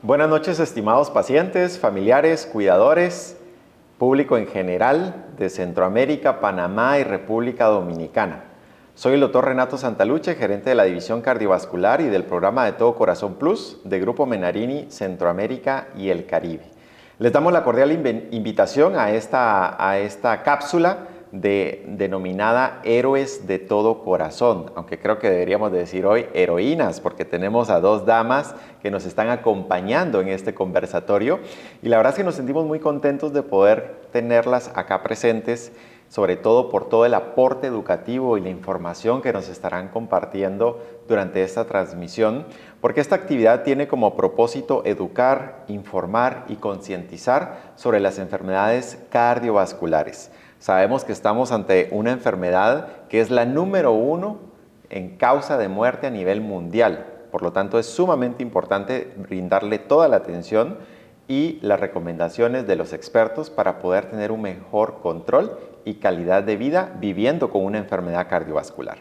Buenas noches, estimados pacientes, familiares, cuidadores, público en general de Centroamérica, Panamá y República Dominicana. Soy el doctor Renato Santaluce, gerente de la División Cardiovascular y del programa de Todo Corazón Plus de Grupo Menarini, Centroamérica y el Caribe. Les damos la cordial invitación a esta cápsula denominada Héroes de Todo Corazón, aunque creo que deberíamos decir hoy heroínas, porque tenemos a dos damas que nos están acompañando en este conversatorio y la verdad es que nos sentimos muy contentos de poder tenerlas acá presentes, sobre todo por todo el aporte educativo y la información que nos estarán compartiendo durante esta transmisión, porque esta actividad tiene como propósito educar, informar y concientizar sobre las enfermedades cardiovasculares. Sabemos que estamos ante una enfermedad que es la número 1 en causa de muerte a nivel mundial. Por lo tanto, es sumamente importante brindarle toda la atención y las recomendaciones de los expertos para poder tener un mejor control y calidad de vida viviendo con una enfermedad cardiovascular.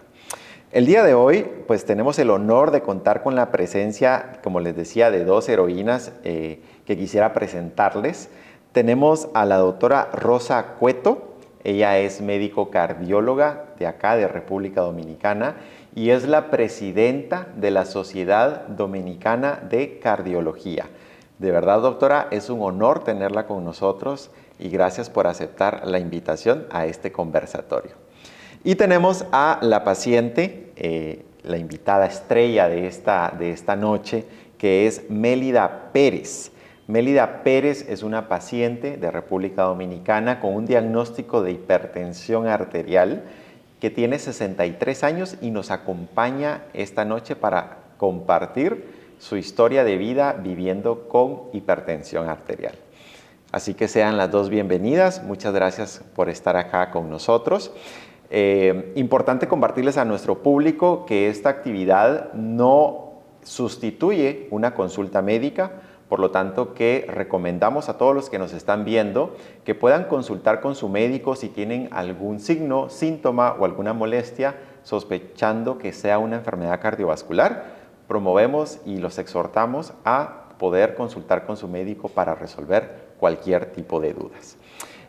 El día de hoy, pues tenemos el honor de contar con la presencia, como les decía, de dos heroínas que quisiera presentarles. Tenemos a la doctora Rosa Cueto. Ella es médico cardióloga de acá, de República Dominicana, y es la presidenta de la Sociedad Dominicana de Cardiología. De verdad, doctora, es un honor tenerla con nosotros y gracias por aceptar la invitación a este conversatorio. Y tenemos a la paciente, la invitada estrella de esta noche, que es Mélida Pérez. Mélida Pérez es una paciente de República Dominicana con un diagnóstico de hipertensión arterial que tiene 63 años y nos acompaña esta noche para compartir su historia de vida viviendo con hipertensión arterial. Así que sean las dos bienvenidas. Muchas gracias por estar acá con nosotros. Importante compartirles a nuestro público que esta actividad no sustituye una consulta médica. Por lo tanto, que recomendamos a todos los que nos están viendo que puedan consultar con su médico si tienen algún signo, síntoma o alguna molestia sospechando que sea una enfermedad cardiovascular. Promovemos y los exhortamos a poder consultar con su médico para resolver cualquier tipo de dudas.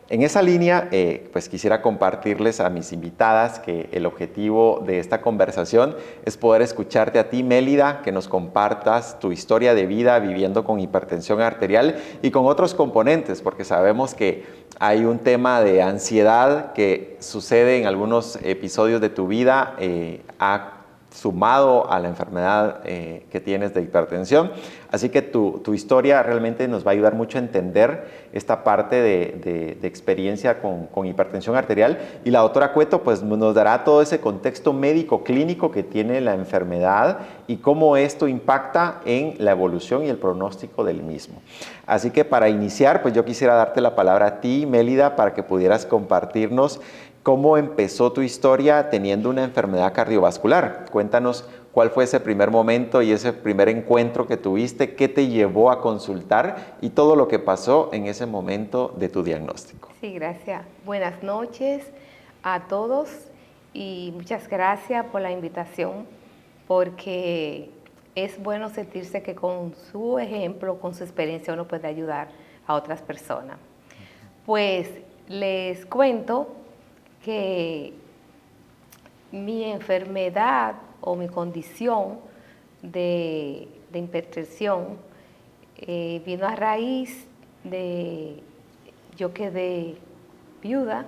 En esa línea, pues quisiera compartirles a mis invitadas que el objetivo de esta conversación es poder escucharte a ti, Mélida, que nos compartas tu historia de vida viviendo con hipertensión arterial y con otros componentes, porque sabemos que hay un tema de ansiedad que sucede en algunos episodios de tu vida, sumado a la enfermedad que tienes de hipertensión. Así que tu historia realmente nos va a ayudar mucho a entender esta parte de experiencia con hipertensión arterial. Y la doctora Cueto pues, nos dará todo ese contexto médico clínico que tiene la enfermedad y cómo esto impacta en la evolución y el pronóstico del mismo. Así que para iniciar, pues yo quisiera darte la palabra a ti, Mélida, para que pudieras compartirnos ¿cómo empezó tu historia teniendo una enfermedad cardiovascular? Cuéntanos cuál fue ese primer momento y ese primer encuentro que tuviste, qué te llevó a consultar y todo lo que pasó en ese momento de tu diagnóstico. Sí, gracias. Buenas noches a todos y muchas gracias por la invitación, porque es bueno sentirse que con su ejemplo, con su experiencia, uno puede ayudar a otras personas. Pues les cuento que mi enfermedad o mi condición de hipertensión vino a raíz de yo quedé viuda,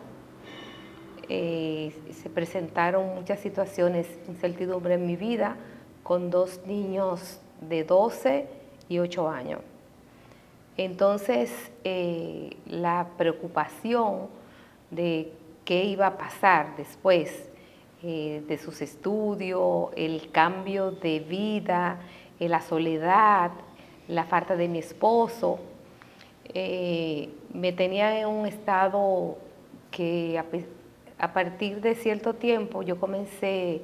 se presentaron muchas situaciones, incertidumbre en mi vida, con dos niños de 12 y 8 años. Entonces, la preocupación de qué iba a pasar después de sus estudios, el cambio de vida, la soledad, la falta de mi esposo, me tenía en un estado que a partir de cierto tiempo yo comencé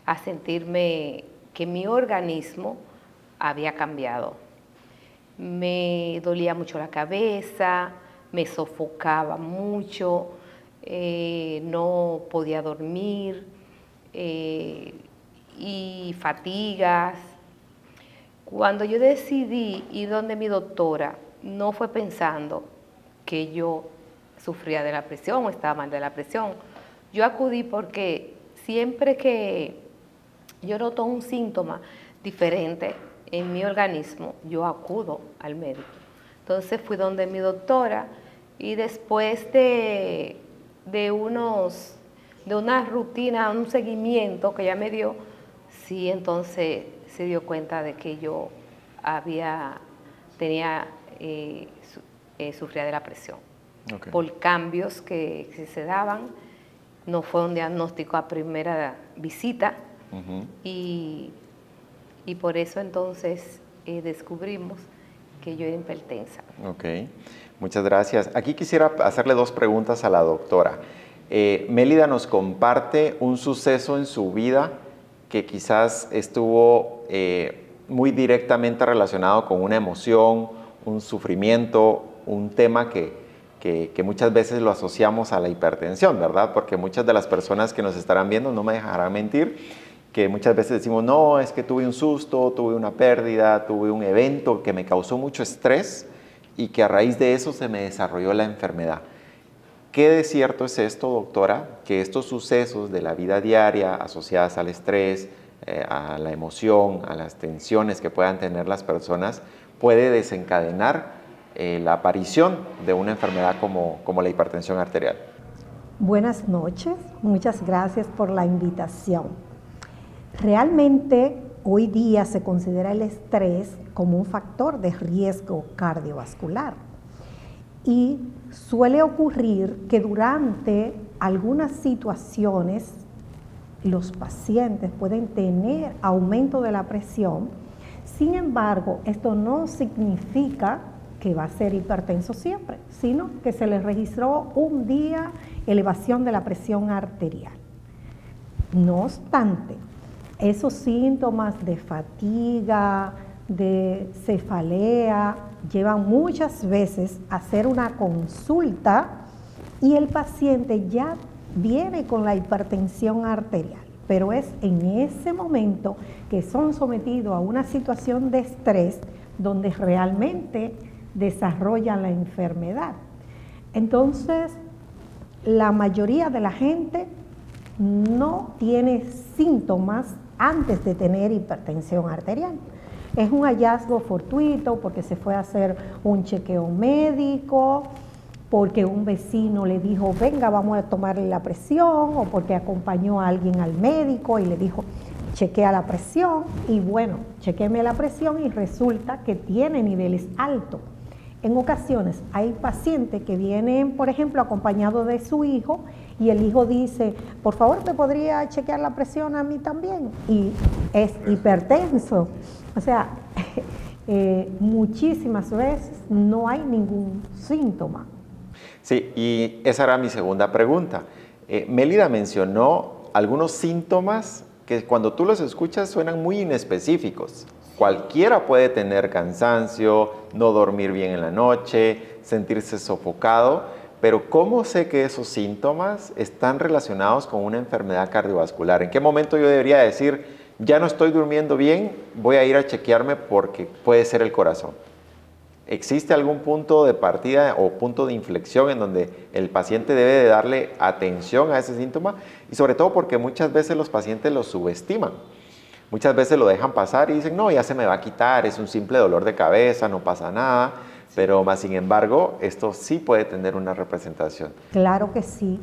a sentirme que mi organismo había cambiado. Me dolía mucho la cabeza, me sofocaba mucho, no podía dormir y fatigas. Cuando yo decidí ir donde mi doctora, no fue pensando que yo sufría de la presión o estaba mal de la presión. Yo acudí porque siempre que yo noto un síntoma diferente en mi organismo, yo acudo al médico. Entonces fui donde mi doctora y después de una rutina, un seguimiento que ella me dio, sí, entonces se dio cuenta de que yo sufría de la presión. Okay. Por cambios que se daban, no fue un diagnóstico a primera visita, y por eso entonces descubrimos que yo era hipertensa. Ok, muchas gracias. Aquí quisiera hacerle 2 preguntas a la doctora. Mélida nos comparte un suceso en su vida que quizás estuvo muy directamente relacionado con una emoción, un sufrimiento, un tema que muchas veces lo asociamos a la hipertensión, ¿verdad? Porque muchas de las personas que nos estarán viendo no me dejarán mentir, que muchas veces decimos, no, es que tuve un susto, tuve una pérdida, tuve un evento que me causó mucho estrés y que a raíz de eso se me desarrolló la enfermedad. ¿Qué de cierto es esto, doctora? Que estos sucesos de la vida diaria asociadas al estrés, a la emoción, a las tensiones que puedan tener las personas, puede desencadenar la aparición de una enfermedad como la hipertensión arterial. Buenas noches, muchas gracias por la invitación. Realmente hoy día se considera el estrés como un factor de riesgo cardiovascular y suele ocurrir que durante algunas situaciones los pacientes pueden tener aumento de la presión. Sin embargo, esto no significa que va a ser hipertenso siempre, sino que se le registró un día elevación de la presión arterial. No obstante, esos síntomas de fatiga, de cefalea, llevan muchas veces a hacer una consulta y el paciente ya viene con la hipertensión arterial, pero es en ese momento que son sometidos a una situación de estrés donde realmente desarrollan la enfermedad. Entonces, la mayoría de la gente no tiene síntomas antes de tener hipertensión arterial. Es un hallazgo fortuito porque se fue a hacer un chequeo médico, porque un vecino le dijo, venga, vamos a tomarle la presión, o porque acompañó a alguien al médico y le dijo, chequea la presión, y bueno, chequéme la presión y resulta que tiene niveles altos. En ocasiones hay pacientes que vienen, por ejemplo, acompañados de su hijo y el hijo dice, por favor, ¿me podría chequear la presión a mí también? Y es hipertenso. O sea, muchísimas veces no hay ningún síntoma. Sí, y esa era mi segunda pregunta. Mélida mencionó algunos síntomas que cuando tú los escuchas suenan muy inespecíficos. Cualquiera puede tener cansancio, no dormir bien en la noche, sentirse sofocado, pero ¿cómo sé que esos síntomas están relacionados con una enfermedad cardiovascular? ¿En qué momento yo debería decir, ya no estoy durmiendo bien, voy a ir a chequearme porque puede ser el corazón? ¿Existe algún punto de partida o punto de inflexión en donde el paciente debe de darle atención a ese síntoma? Y sobre todo porque muchas veces los pacientes lo subestiman. Muchas veces lo dejan pasar y dicen, no, ya se me va a quitar, es un simple dolor de cabeza, no pasa nada. Pero más sin embargo, esto sí puede tener una representación. Claro que sí.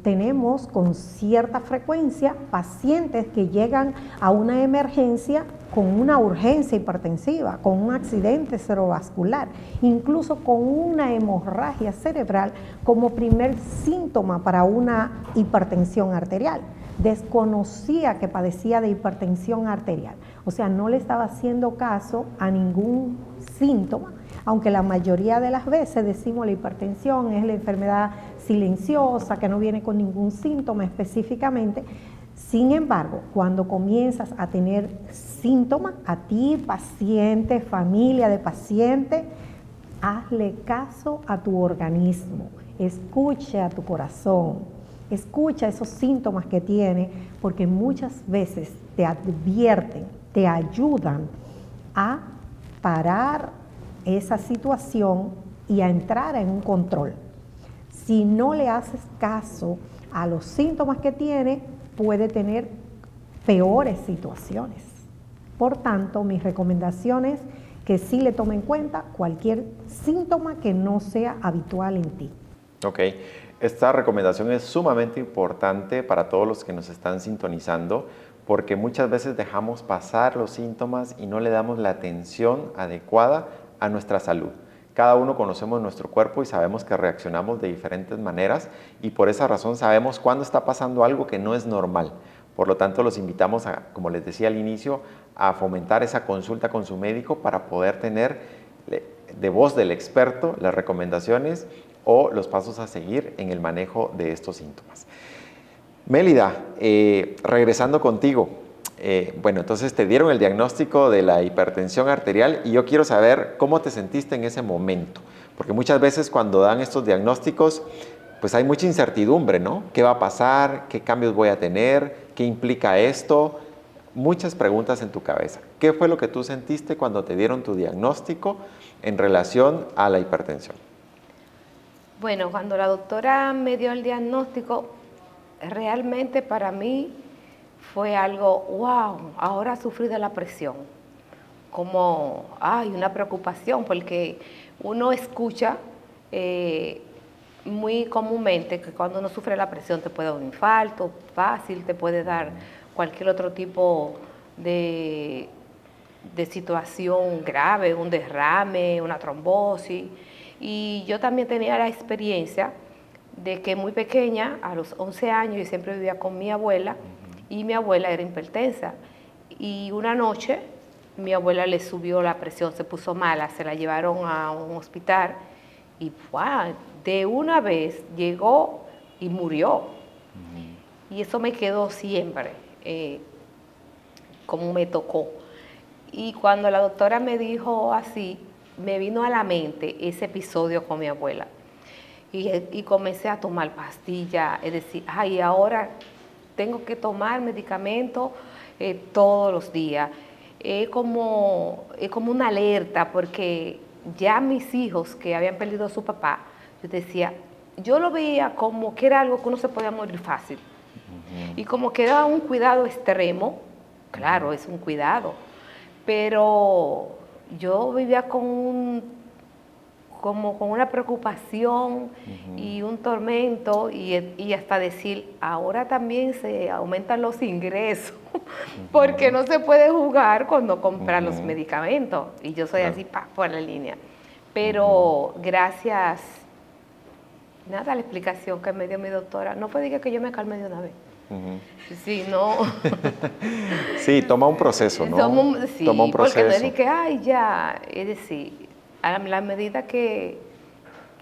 Tenemos con cierta frecuencia pacientes que llegan a una emergencia con una urgencia hipertensiva, con un accidente cerebrovascular, incluso con una hemorragia cerebral como primer síntoma para una hipertensión arterial. Desconocía que padecía de hipertensión arterial, o sea, no le estaba haciendo caso a ningún síntoma, aunque la mayoría de las veces decimos la hipertensión es la enfermedad silenciosa que no viene con ningún síntoma específicamente. Sin embargo, cuando comienzas a tener síntomas, a ti, paciente, familia de paciente, hazle caso a tu organismo, escucha a tu corazón. Escucha esos síntomas que tiene, porque muchas veces te advierten, te ayudan a parar esa situación y a entrar en un control. Si no le haces caso a los síntomas que tiene, puede tener peores situaciones. Por tanto, mi recomendación es que sí le tome en cuenta cualquier síntoma que no sea habitual en ti. Ok, esta recomendación es sumamente importante para todos los que nos están sintonizando, porque muchas veces dejamos pasar los síntomas y no le damos la atención adecuada a nuestra salud. Cada uno conocemos nuestro cuerpo y sabemos que reaccionamos de diferentes maneras y por esa razón sabemos cuándo está pasando algo que no es normal. Por lo tanto, los invitamos a, como les decía al inicio, a fomentar esa consulta con su médico para poder tener de voz del experto las recomendaciones o los pasos a seguir en el manejo de estos síntomas. Mélida, regresando contigo, bueno, entonces te dieron el diagnóstico de la hipertensión arterial y yo quiero saber cómo te sentiste en ese momento, porque muchas veces cuando dan estos diagnósticos, pues hay mucha incertidumbre, ¿no? ¿Qué va a pasar? ¿Qué cambios voy a tener? ¿Qué implica esto? Muchas preguntas en tu cabeza. ¿Qué fue lo que tú sentiste cuando te dieron tu diagnóstico en relación a la hipertensión? Bueno, cuando la doctora me dio el diagnóstico, realmente para mí fue algo, wow, ahora sufrí de la presión. Como, una preocupación, porque uno escucha muy comúnmente que cuando uno sufre la presión te puede dar un infarto fácil, te puede dar cualquier otro tipo de situación grave, un derrame, una trombosis. Y yo también tenía la experiencia de que muy pequeña, a los 11 años, yo siempre vivía con mi abuela y mi abuela era hipertensa. Y una noche mi abuela le subió la presión, se puso mala, se la llevaron a un hospital y de una vez llegó y murió. Y eso me quedó siempre, como me tocó. Y cuando la doctora me dijo así, me vino a la mente ese episodio con mi abuela. Y comencé a tomar pastillas, es decir, ahora tengo que tomar medicamentos todos los días. Es como una alerta, porque ya mis hijos que habían perdido a su papá, yo decía, yo lo veía como que era algo que uno se podía morir fácil. Y como que era un cuidado extremo, claro, es un cuidado, pero yo vivía con una preocupación y un tormento y hasta decir, ahora también se aumentan los ingresos, porque no se puede jugar cuando compran los medicamentos. Y yo soy así, por la línea. Pero gracias, a la explicación que me dio mi doctora, no fue que yo me calme de una vez. Sí, no. Sí, toma un proceso, ¿no? Toma un proceso. Porque no es de que, ya, es decir, a la medida que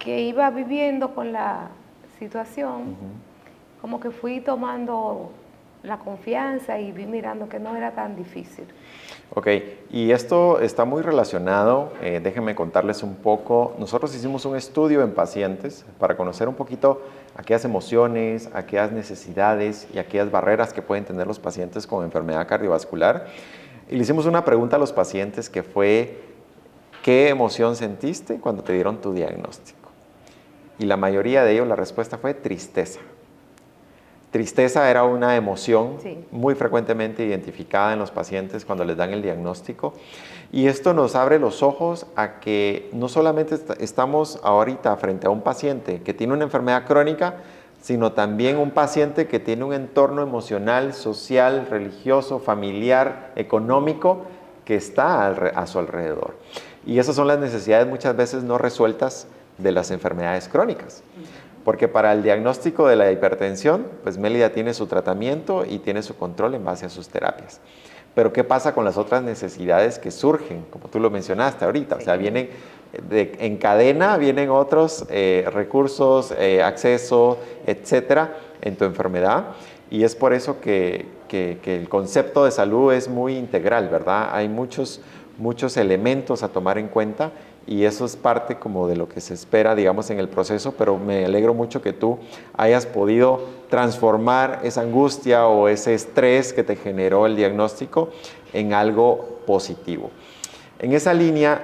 iba viviendo con la situación, como que fui tomando la confianza y vi mirando que no era tan difícil. Ok, y esto está muy relacionado, déjenme contarles un poco. Nosotros hicimos un estudio en pacientes para conocer un poquito aquellas emociones, aquellas necesidades y aquellas barreras que pueden tener los pacientes con enfermedad cardiovascular. Y le hicimos una pregunta a los pacientes que fue, ¿qué emoción sentiste cuando te dieron tu diagnóstico? Y la mayoría de ellos la respuesta fue tristeza. Tristeza era una emoción muy frecuentemente identificada en los pacientes cuando les dan el diagnóstico. Y esto nos abre los ojos a que no solamente estamos ahorita frente a un paciente que tiene una enfermedad crónica, sino también un paciente que tiene un entorno emocional, social, religioso, familiar, económico, que está a su alrededor. Y esas son las necesidades muchas veces no resueltas de las enfermedades crónicas. Porque para el diagnóstico de la hipertensión, pues Mélida tiene su tratamiento y tiene su control en base a sus terapias. Pero ¿qué pasa con las otras necesidades que surgen? Como tú lo mencionaste ahorita, o sea, vienen en cadena, vienen otros recursos, acceso, etcétera, en tu enfermedad. Y es por eso que el concepto de salud es muy integral, ¿verdad? Hay muchos elementos a tomar en cuenta y eso es parte como de lo que se espera, digamos, en el proceso, pero me alegro mucho que tú hayas podido transformar esa angustia o ese estrés que te generó el diagnóstico en algo positivo. En esa línea,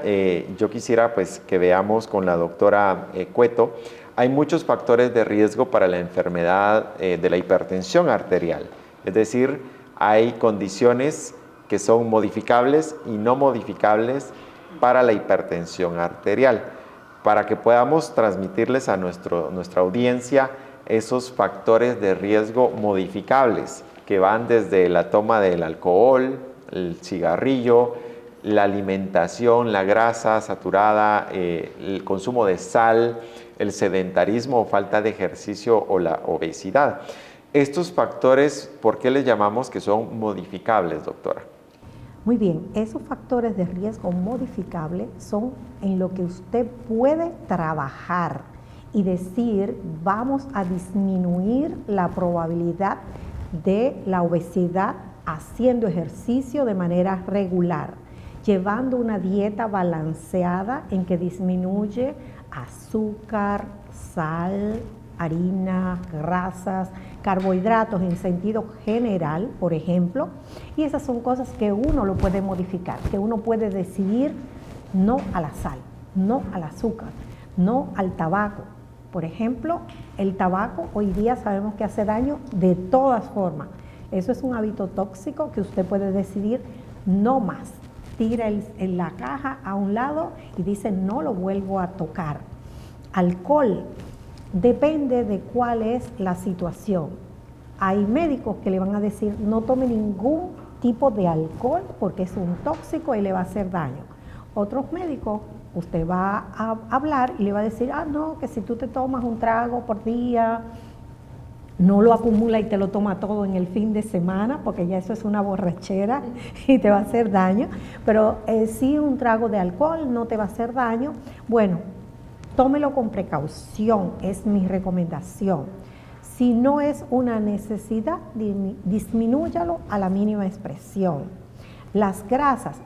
yo quisiera pues, que veamos con la doctora Cueto, hay muchos factores de riesgo para la enfermedad de la hipertensión arterial. Es decir, hay condiciones que son modificables y no modificables para la hipertensión arterial. Para que podamos transmitirles a nuestra audiencia esos factores de riesgo modificables que van desde la toma del alcohol, el cigarrillo, la alimentación, la grasa saturada, el consumo de sal, el sedentarismo o falta de ejercicio o la obesidad. Estos factores, ¿por qué les llamamos que son modificables, doctora? Muy bien, esos factores de riesgo modificables son en lo que usted puede trabajar y decir, vamos a disminuir la probabilidad de la obesidad haciendo ejercicio de manera regular, llevando una dieta balanceada en que disminuye azúcar, sal, harina, grasas, carbohidratos en sentido general, por ejemplo, y esas son cosas que uno lo puede modificar, que uno puede decidir no a la sal, no al azúcar, no al tabaco. Por ejemplo, el tabaco hoy día sabemos que hace daño de todas formas. Eso es un hábito tóxico que usted puede decidir no más. Tira en la caja a un lado y dice no lo vuelvo a tocar. Alcohol, depende de cuál es la situación. Hay médicos que le van a decir no tome ningún tipo de alcohol porque es un tóxico y le va a hacer daño. Otros médicos, usted va a hablar y le va a decir, no, que si tú te tomas un trago por día, no lo acumula y te lo toma todo en el fin de semana, porque ya eso es una borrachera y te va a hacer daño, pero si un trago de alcohol no te va a hacer daño, bueno, tómelo con precaución, es mi recomendación. Si no es una necesidad, disminúyalo a la mínima expresión. Las grasas,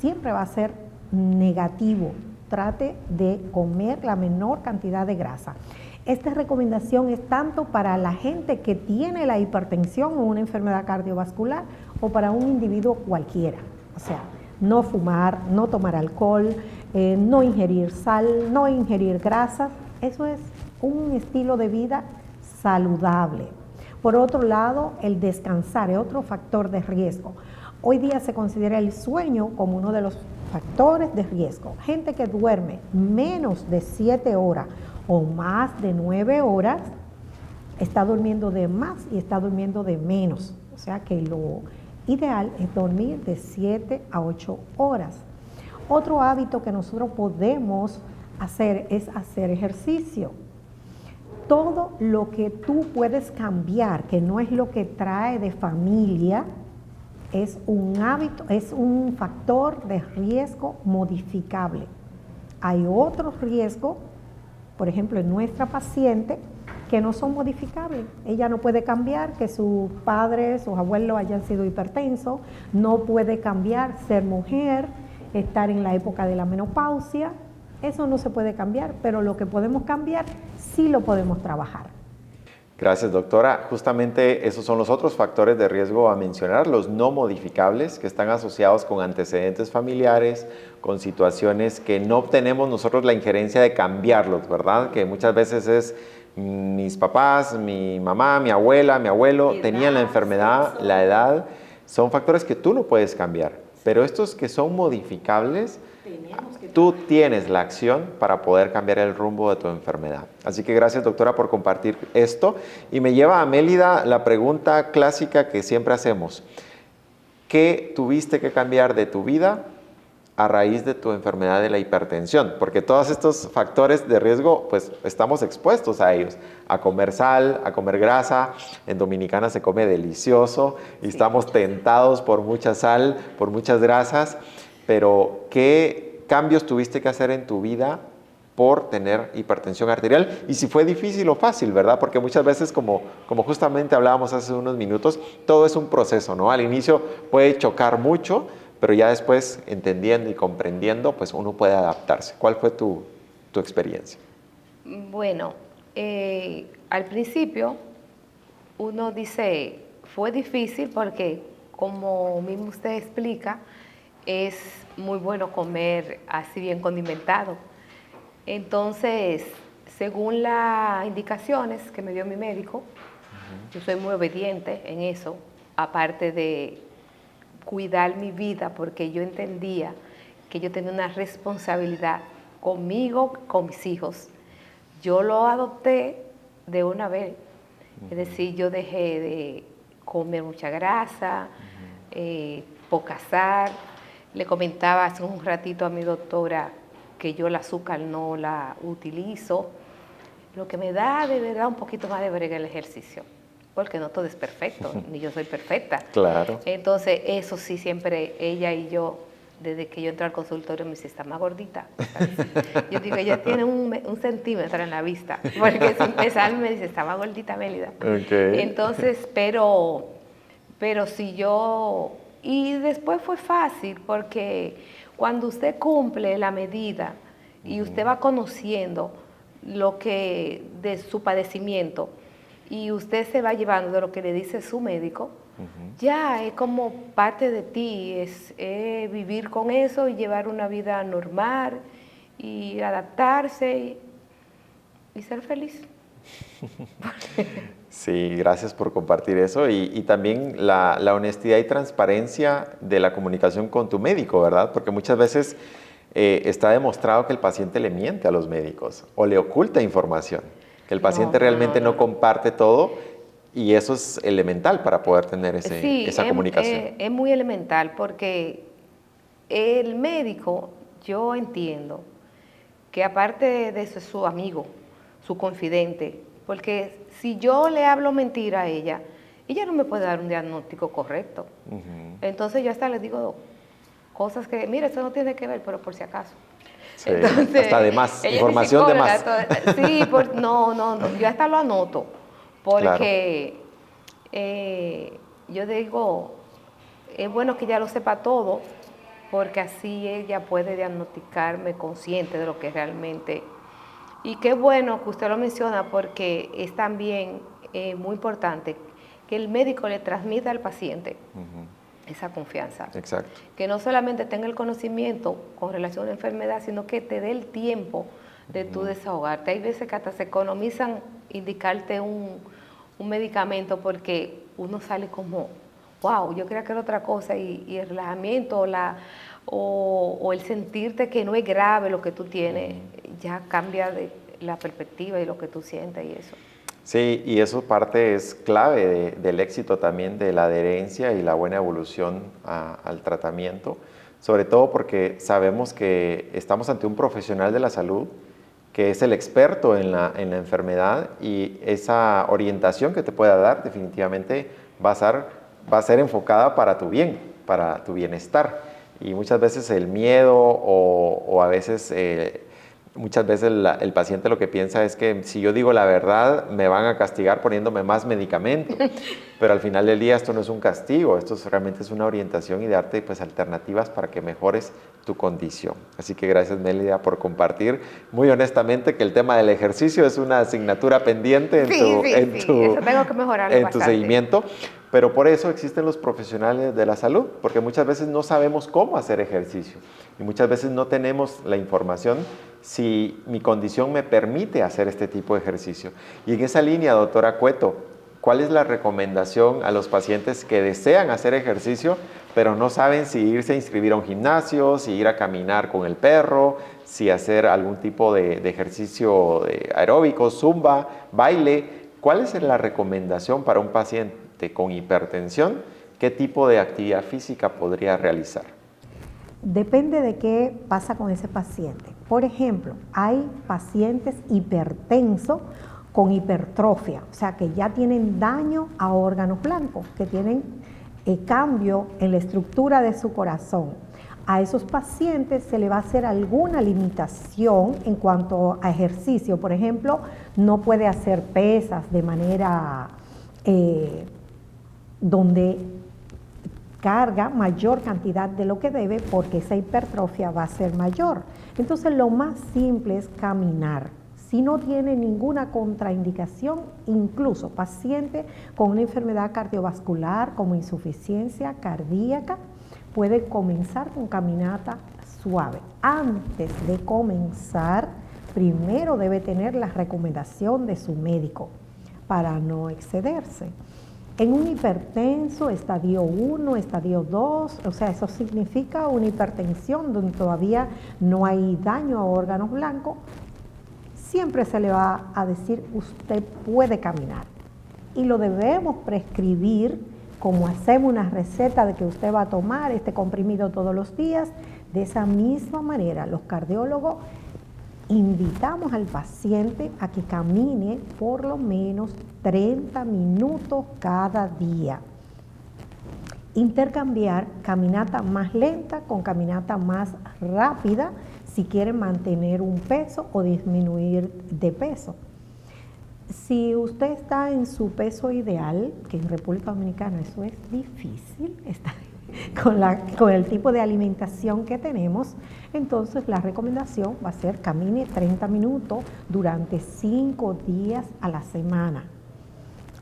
siempre va a ser negativo. Trate de comer la menor cantidad de grasa. Esta recomendación es tanto para la gente que tiene la hipertensión o una enfermedad cardiovascular o para un individuo cualquiera. O sea, no fumar, no tomar alcohol, no ingerir sal, no ingerir grasas. Eso es un estilo de vida saludable. Por otro lado, el descansar es otro factor de riesgo. Hoy día se considera el sueño como uno de los factores de riesgo. Gente que duerme menos de 7 horas o más de 9 horas está durmiendo de más y está durmiendo de menos. O sea que lo ideal es dormir de 7 a 8 horas. Otro hábito que nosotros podemos hacer es hacer ejercicio. Todo lo que tú puedes cambiar, que no es lo que trae de familia, es un hábito, es un factor de riesgo modificable. Hay otros riesgos, por ejemplo, en nuestra paciente, que no son modificables. Ella no puede cambiar que sus padres, sus abuelos hayan sido hipertensos, no puede cambiar ser mujer, estar en la época de la menopausia. Eso no se puede cambiar, pero lo que podemos cambiar sí lo podemos trabajar. Gracias, doctora. Justamente esos son los otros factores de riesgo a mencionar, los no modificables, que están asociados con antecedentes familiares, con situaciones que no obtenemos nosotros la injerencia de cambiarlos, ¿verdad? Que muchas veces es mis papás, mi mamá, mi abuela, mi abuelo tenían la enfermedad, sexo, la edad, son factores que tú no puedes cambiar, pero estos que son modificables, tú tienes la acción para poder cambiar el rumbo de tu enfermedad. Así que gracias, doctora, por compartir esto. Y me lleva a Mélida la pregunta clásica que siempre hacemos. ¿Qué tuviste que cambiar de tu vida a raíz de tu enfermedad de la hipertensión? Porque todos estos factores de riesgo, pues estamos expuestos a ellos. A comer sal, a comer grasa. En Dominicana se come delicioso y estamos tentados por mucha sal, por muchas grasas. Pero, ¿qué cambios tuviste que hacer en tu vida por tener hipertensión arterial? Y si fue difícil o fácil, ¿verdad? Porque muchas veces, como justamente hablábamos hace unos minutos, todo es un proceso, ¿no? Al inicio puede chocar mucho, pero ya después, entendiendo y comprendiendo, pues uno puede adaptarse. ¿Cuál fue tu experiencia? Bueno, al principio uno dice, fue difícil porque, como mismo usted explica, es muy bueno comer así bien condimentado. Entonces, según las indicaciones que me dio mi médico, yo soy muy obediente en eso, aparte de cuidar mi vida, porque yo entendía que yo tenía una responsabilidad conmigo, con mis hijos. Yo lo adopté de una vez, es decir, yo dejé de comer mucha grasa, poca sal. Le comentaba hace un ratito a mi doctora que yo el azúcar no la utilizo. Lo que me da de verdad un poquito más de brega el ejercicio, porque no todo es perfecto, ni yo soy perfecta. Claro. Entonces, eso sí, siempre ella y yo, desde que yo entré al consultorio, me dice, está más gordita. Yo digo, ella tiene un centímetro en la vista, porque sin pesar me dice, está más gordita, Mélida. Okay. Entonces, pero si yo... Y después fue fácil, porque cuando usted cumple la medida y usted va conociendo lo que de su padecimiento y usted se va llevando de lo que le dice su médico, ya es como parte de ti, es vivir con eso y llevar una vida normal y adaptarse y ser feliz. Sí, gracias por compartir eso y también la honestidad y transparencia de la comunicación con tu médico, ¿verdad? Porque muchas veces está demostrado que el paciente le miente a los médicos o le oculta información, que el paciente realmente no comparte todo y eso es elemental para poder tener esa comunicación. Es muy elemental porque el médico, yo entiendo que aparte de eso es su amigo, su confidente, porque si yo le hablo mentira a ella no me puede dar un diagnóstico correcto. Entonces yo hasta le digo cosas que, mira, eso no tiene que ver, pero por si acaso. Sí, entonces, hasta de más, información de más. Sí, no, yo hasta lo anoto, porque yo digo, es bueno que ella lo sepa todo, porque así ella puede diagnosticarme consciente de lo que realmente... Y qué bueno que usted lo menciona, porque es también muy importante que el médico le transmita al paciente esa confianza. Exacto. Que no solamente tenga el conocimiento con relación a la enfermedad, sino que te dé el tiempo de tú desahogarte. Hay veces que hasta se economizan indicarte un medicamento porque uno sale como, wow, yo creía que era otra cosa, y el relajamiento o el sentirte que no es grave lo que tú tienes, ya cambia de la perspectiva y lo que tú sientes y eso. Sí, y eso parte es clave del éxito también de la adherencia y la buena evolución al tratamiento, sobre todo porque sabemos que estamos ante un profesional de la salud que es el experto en la enfermedad y esa orientación que te pueda dar definitivamente va a ser enfocada para tu bien, para tu bienestar. Y muchas veces el miedo o a veces... Muchas veces el paciente lo que piensa es que si yo digo la verdad me van a castigar poniéndome más medicamento, pero al final del día esto no es un castigo, esto realmente es una orientación y darte pues alternativas para que mejores tu condición. Así que gracias, Mélida, por compartir muy honestamente que el tema del ejercicio es una asignatura pendiente en tu seguimiento. Pero por eso existen los profesionales de la salud, porque muchas veces no sabemos cómo hacer ejercicio y muchas veces no tenemos la información si mi condición me permite hacer este tipo de ejercicio. Y en esa línea, doctora Cueto, ¿cuál es la recomendación a los pacientes que desean hacer ejercicio, pero no saben si irse a inscribir a un gimnasio, si ir a caminar con el perro, si hacer algún tipo de ejercicio aeróbico, zumba, baile? ¿Cuál es la recomendación para un paciente con hipertensión? ¿Qué tipo de actividad física podría realizar? Depende de qué pasa con ese paciente. Por ejemplo, hay pacientes hipertensos con hipertrofia, o sea que ya tienen daño a órganos blancos, que tienen cambio en la estructura de su corazón. A esos pacientes se le va a hacer alguna limitación en cuanto a ejercicio. Por ejemplo, no puede hacer pesas de manera donde carga mayor cantidad de lo que debe, porque esa hipertrofia va a ser mayor. Entonces lo más simple es caminar. Si no tiene ninguna contraindicación, incluso paciente con una enfermedad cardiovascular como insuficiencia cardíaca, puede comenzar con caminata suave. Antes de comenzar, primero debe tener la recomendación de su médico para no excederse. En un hipertenso, estadio 1, estadio 2, o sea, eso significa una hipertensión donde todavía no hay daño a órganos blancos, siempre se le va a decir, usted puede caminar. Y lo debemos prescribir como hacemos una receta de que usted va a tomar este comprimido todos los días. De esa misma manera, los cardiólogos invitamos al paciente a que camine por lo menos 30 minutos cada día. Intercambiar caminata más lenta con caminata más rápida si quieren mantener un peso o disminuir de peso. Si usted está en su peso ideal, que en República Dominicana eso es difícil, está con el tipo de alimentación que tenemos, entonces la recomendación va a ser camine 30 minutos durante 5 días a la semana.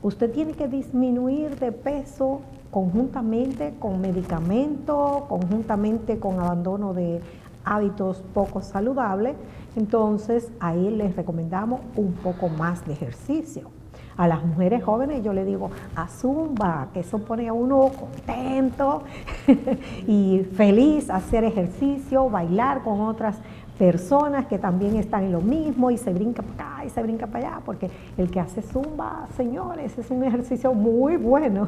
Usted tiene que disminuir de peso conjuntamente con medicamentos, conjuntamente con abandono de hábitos poco saludables, entonces ahí les recomendamos un poco más de ejercicio. A las mujeres jóvenes yo le digo a zumba, que eso pone a uno contento y feliz, hacer ejercicio, bailar con otras personas que también están en lo mismo y se brinca para acá y se brinca para allá, porque el que hace zumba, señores, es un ejercicio muy bueno,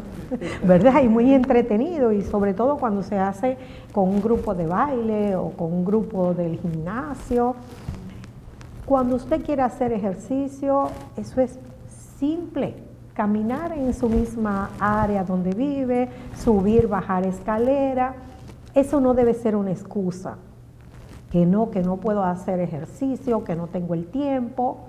¿verdad? Y muy entretenido, y sobre todo cuando se hace con un grupo de baile o con un grupo del gimnasio. Cuando usted quiere hacer ejercicio, eso es simple, caminar en su misma área donde vive, subir, bajar escalera, eso no debe ser una excusa, que no puedo hacer ejercicio, que no tengo el tiempo.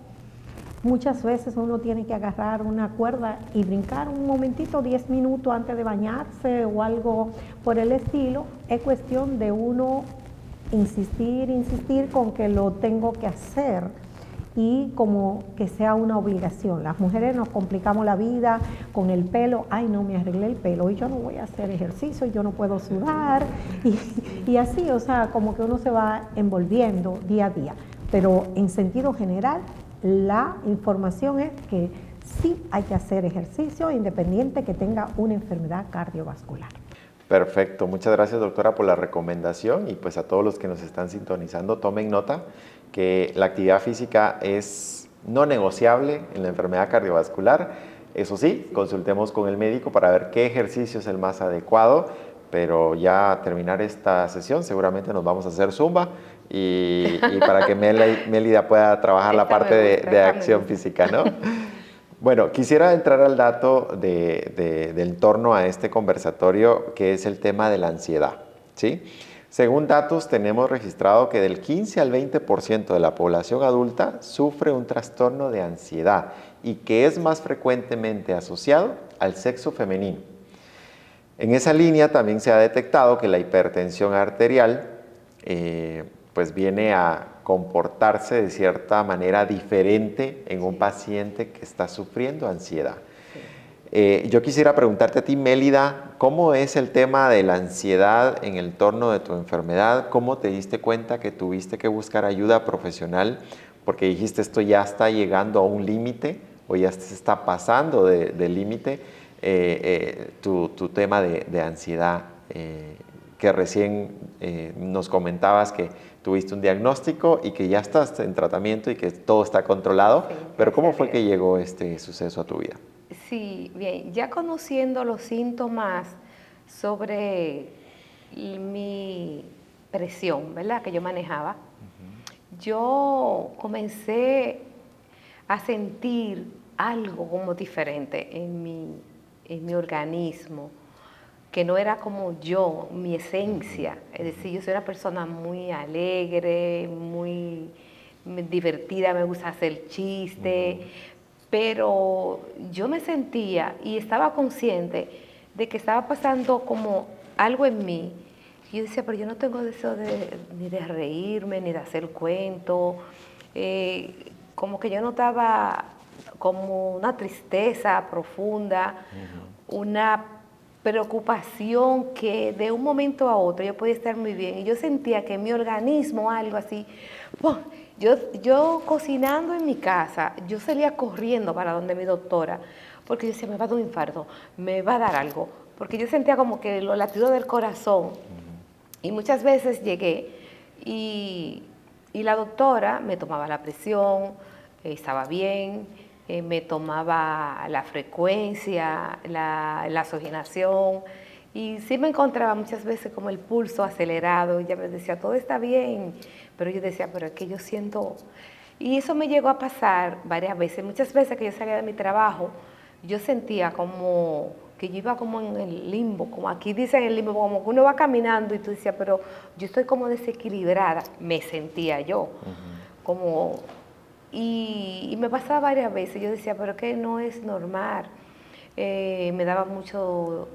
Muchas veces uno tiene que agarrar una cuerda y brincar un momentito, 10 minutos antes de bañarse o algo por el estilo. Es cuestión de uno insistir con que lo tengo que hacer y como que sea una obligación. Las mujeres nos complicamos la vida con el pelo, ay no, me arreglé el pelo y yo no voy a hacer ejercicio, yo no puedo sudar y así, o sea, como que uno se va envolviendo día a día. Pero en sentido general, la información es que sí hay que hacer ejercicio independiente que tenga una enfermedad cardiovascular. Perfecto, muchas gracias doctora por la recomendación, y pues a todos los que nos están sintonizando, tomen nota que la actividad física es no negociable en la enfermedad cardiovascular. Eso sí, consultemos con el médico para ver qué ejercicio es el más adecuado, pero ya a terminar esta sesión seguramente nos vamos a hacer zumba y para que Mélida pueda trabajar la parte de acción física, ¿no? Bueno, quisiera entrar al dato en torno a este conversatorio, que es el tema de la ansiedad, ¿sí? Según datos, tenemos registrado que del 15 al 20% de la población adulta sufre un trastorno de ansiedad y que es más frecuentemente asociado al sexo femenino. En esa línea también se ha detectado que la hipertensión arterial pues viene a comportarse de cierta manera diferente en un paciente que está sufriendo ansiedad. Yo quisiera preguntarte a ti, Mélida, ¿cómo es el tema de la ansiedad en el torno de tu enfermedad? ¿Cómo te diste cuenta que tuviste que buscar ayuda profesional? Porque dijiste, esto ya está llegando a un límite o ya se está pasando del límite, tu tema de ansiedad, que recién nos comentabas que tuviste un diagnóstico y que ya estás en tratamiento y que todo está controlado, sí, pero ¿cómo fue que llegó este suceso a tu vida? Sí, bien, ya conociendo los síntomas sobre mi presión, ¿verdad?, que yo manejaba, yo comencé a sentir algo como diferente en mi organismo, que no era como yo, mi esencia. Es decir, yo soy una persona muy alegre, muy divertida, me gusta hacer chistes, pero yo me sentía y estaba consciente de que estaba pasando como algo en mí. Y yo decía, pero yo no tengo deseo ni de reírme, ni de hacer cuentos. Como que yo notaba como una tristeza profunda, una preocupación que de un momento a otro yo podía estar muy bien y yo sentía que mi organismo, algo así, ¡pum! Yo cocinando en mi casa, yo salía corriendo para donde mi doctora, porque yo decía, me va a dar un infarto, me va a dar algo, porque yo sentía como que los latidos del corazón. Y muchas veces llegué y la doctora me tomaba la presión, estaba bien, me tomaba la frecuencia, la oxigenación, y sí me encontraba muchas veces como el pulso acelerado, y ella me decía, todo está bien, pero yo decía, pero es que yo siento... Y eso me llegó a pasar varias veces, muchas veces que yo salía de mi trabajo, yo sentía como que yo iba como en el limbo, como aquí dicen el limbo, como que uno va caminando y tú decías, pero yo estoy como desequilibrada, me sentía yo, como... Y me pasaba varias veces, yo decía, pero que no es normal, me daba mucho,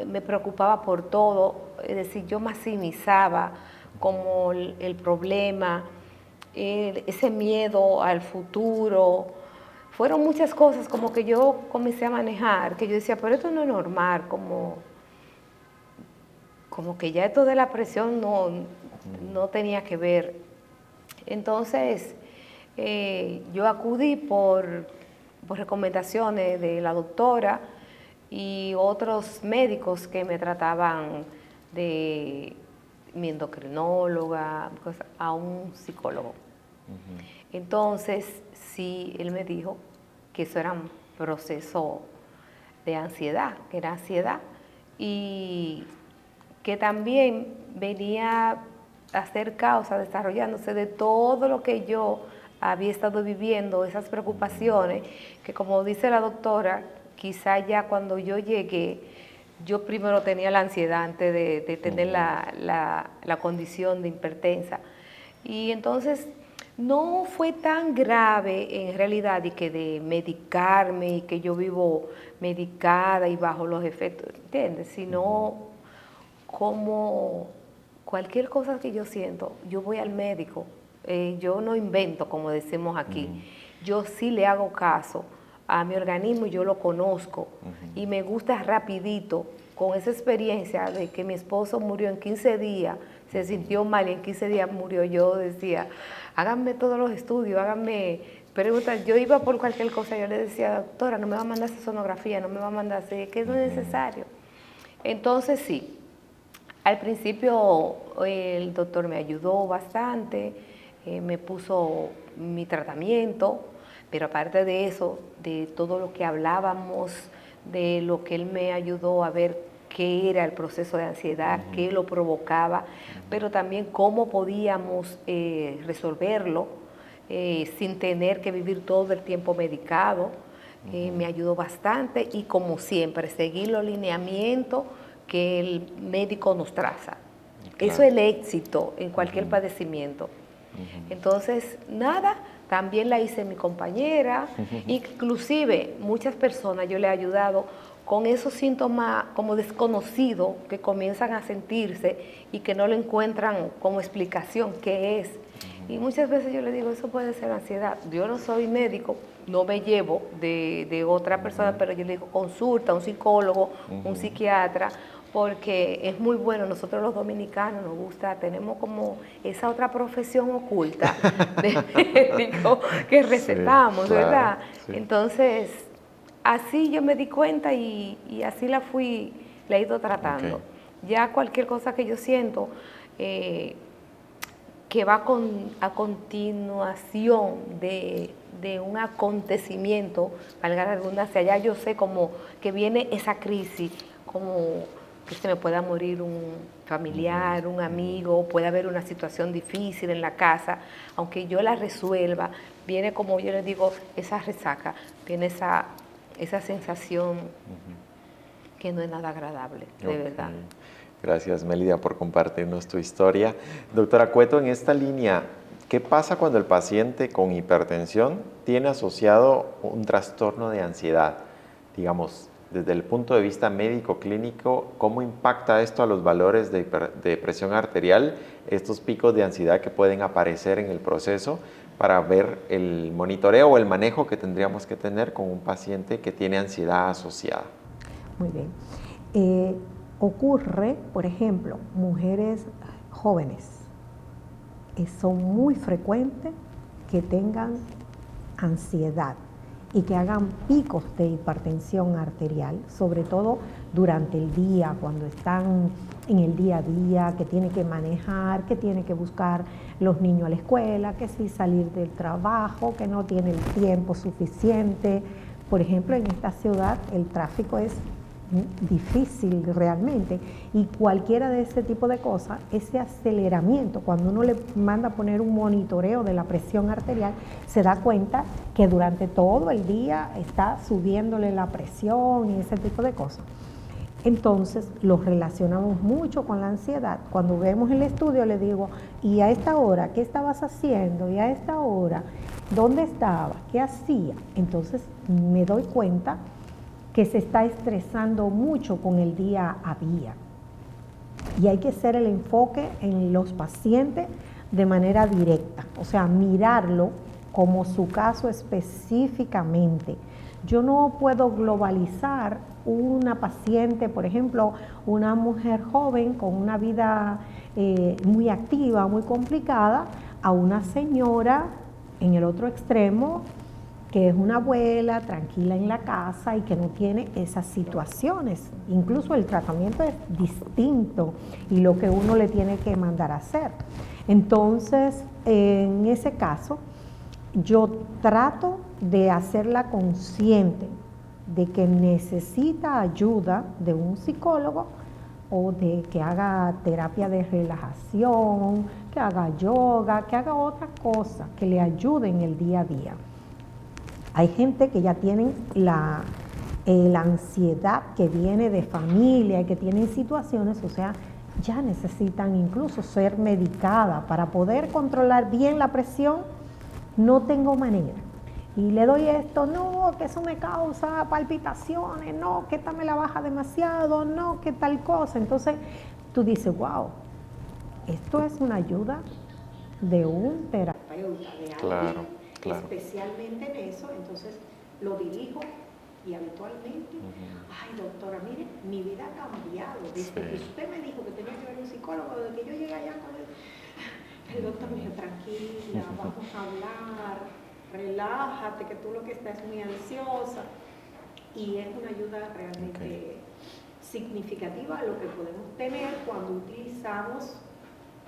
me preocupaba por todo, es decir, yo maximizaba como el problema, ese miedo al futuro. Fueron muchas cosas como que yo comencé a manejar, que yo decía, pero esto no es normal, como que ya esto de la presión no tenía que ver. Entonces, yo acudí por recomendaciones de la doctora y otros médicos que me trataban, de mi endocrinóloga, a un psicólogo. Entonces, sí, él me dijo que eso era un proceso de ansiedad, que era ansiedad, y que también venía a ser causa, desarrollándose de todo lo que yo había estado viviendo, esas preocupaciones, que como dice la doctora, quizá ya cuando yo llegué, yo primero tenía la ansiedad antes de tener la condición de hipertensa. Y entonces no fue tan grave en realidad y que de medicarme y que yo vivo medicada y bajo los efectos, ¿entiendes? Sino como cualquier cosa que yo siento, yo voy al médico. Yo no invento, como decimos aquí. Yo sí le hago caso a mi organismo y yo lo conozco. Y me gusta rapidito, con esa experiencia de que mi esposo murió en 15 días, se sintió mal y en 15 días murió. Yo decía, háganme todos los estudios, háganme preguntas. Yo iba por cualquier cosa, yo le decía, doctora, no me va a mandar esa sonografía, no me va a mandar así, que no es necesario. Entonces sí, al principio el doctor me ayudó bastante, me puso mi tratamiento, pero aparte de eso, de todo lo que hablábamos, de lo que él me ayudó a ver qué era el proceso de ansiedad, qué lo provocaba, pero también cómo podíamos resolverlo sin tener que vivir todo el tiempo medicado. Me ayudó bastante y, como siempre, seguir los lineamientos que el médico nos traza. Claro. Eso es el éxito en cualquier padecimiento. Entonces, nada, también la hice mi compañera, inclusive muchas personas yo le he ayudado con esos síntomas como desconocidos que comienzan a sentirse y que no le encuentran como explicación qué es. Y muchas veces yo le digo, eso puede ser ansiedad. Yo no soy médico, no me llevo de otra persona, pero yo le digo, consulta a un psicólogo, un psiquiatra, porque es muy bueno. Nosotros los dominicanos nos gusta, tenemos como esa otra profesión oculta de médico que recetamos, sí, claro, ¿verdad? Sí. Entonces, así yo me di cuenta y así la he ido tratando. Okay. Ya cualquier cosa que yo siento que va a continuación de un acontecimiento, valga la redundancia, ya yo sé como que viene esa crisis, como que se me pueda morir un familiar, un amigo, puede haber una situación difícil en la casa, aunque yo la resuelva, viene, como yo les digo, esa resaca, viene esa sensación que no es nada agradable, de verdad. Gracias, Mélida, por compartirnos tu historia. Doctora Cueto, en esta línea, ¿qué pasa cuando el paciente con hipertensión tiene asociado un trastorno de ansiedad? Digamos, desde el punto de vista médico-clínico, ¿cómo impacta esto a los valores de presión arterial, estos picos de ansiedad que pueden aparecer en el proceso, para ver el monitoreo o el manejo que tendríamos que tener con un paciente que tiene ansiedad asociada? Muy bien. ocurre, por ejemplo, mujeres jóvenes, son muy frecuentes que tengan ansiedad y que hagan picos de hipertensión arterial, sobre todo durante el día, cuando están en el día a día, que tiene que manejar, que tiene que buscar los niños a la escuela, que si salir del trabajo, que no tiene el tiempo suficiente. Por ejemplo, en esta ciudad el tráfico es difícil realmente, y cualquiera de ese tipo de cosas, ese aceleramiento, cuando uno le manda a poner un monitoreo de la presión arterial, se da cuenta que durante todo el día está subiéndole la presión y ese tipo de cosas. Entonces lo relacionamos mucho con la ansiedad. Cuando vemos el estudio le digo, ¿y a esta hora qué estabas haciendo? ¿Y a esta hora dónde estabas? ¿Qué hacía? Entonces me doy cuenta que se está estresando mucho con el día a día. Y hay que hacer el enfoque en los pacientes de manera directa, o sea, mirarlo como su caso específicamente. Yo no puedo globalizar una paciente, por ejemplo, una mujer joven con una vida muy activa, muy complicada, a una señora en el otro extremo, que es una abuela tranquila en la casa y que no tiene esas situaciones. Incluso el tratamiento es distinto y lo que uno le tiene que mandar a hacer. Entonces, en ese caso, yo trato de hacerla consciente de que necesita ayuda de un psicólogo o de que haga terapia de relajación, que haga yoga, que haga otra cosa que le ayude en el día a día. Hay gente que ya tienen la ansiedad que viene de familia, que tienen situaciones, o sea, ya necesitan incluso ser medicada para poder controlar bien la presión. No tengo manera. Y le doy esto, no, que eso me causa palpitaciones, no, que esta me la baja demasiado, no, que tal cosa. Entonces tú dices, wow, esto es una ayuda de un terapeuta, de alguien Claro. especialmente en eso. Entonces lo dirijo y habitualmente, ay doctora, mire, mi vida ha cambiado desde que usted me dijo que tenía que ver un psicólogo, desde que yo llegué allá con el doctor me dijo, tranquila, vamos a hablar, relájate, que tú lo que estás es muy ansiosa. Y es una ayuda realmente significativa a lo que podemos tener cuando utilizamos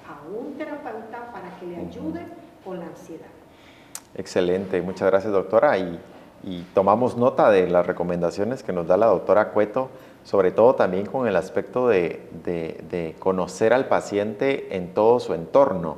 a un terapeuta para que le ayude con la ansiedad. Excelente, muchas gracias doctora, y tomamos nota de las recomendaciones que nos da la doctora Cueto, sobre todo también con el aspecto de conocer al paciente en todo su entorno,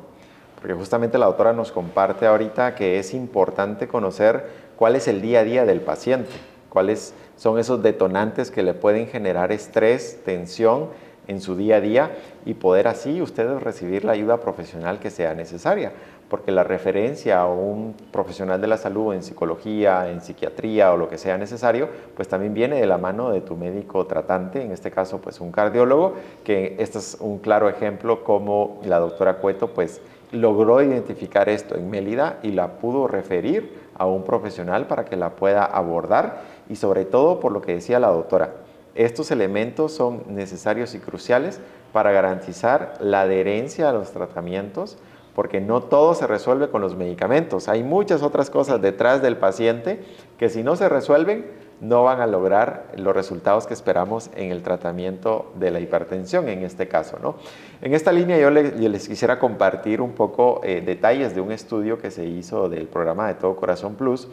porque justamente la doctora nos comparte ahorita que es importante conocer cuál es el día a día del paciente, cuáles son esos detonantes que le pueden generar estrés, tensión en su día a día, y poder así ustedes recibir la ayuda profesional que sea necesaria, porque la referencia a un profesional de la salud en psicología, en psiquiatría o lo que sea necesario, pues también viene de la mano de tu médico tratante, en este caso pues un cardiólogo, que este es un claro ejemplo como la doctora Cueto pues logró identificar esto en Mélida y la pudo referir a un profesional para que la pueda abordar, y sobre todo por lo que decía la doctora, estos elementos son necesarios y cruciales para garantizar la adherencia a los tratamientos, porque no todo se resuelve con los medicamentos. Hay muchas otras cosas detrás del paciente que si no se resuelven, no van a lograr los resultados que esperamos en el tratamiento de la hipertensión, en este caso, ¿no? En esta línea yo les quisiera compartir un poco detalles de un estudio que se hizo del programa de Todo Corazón Plus,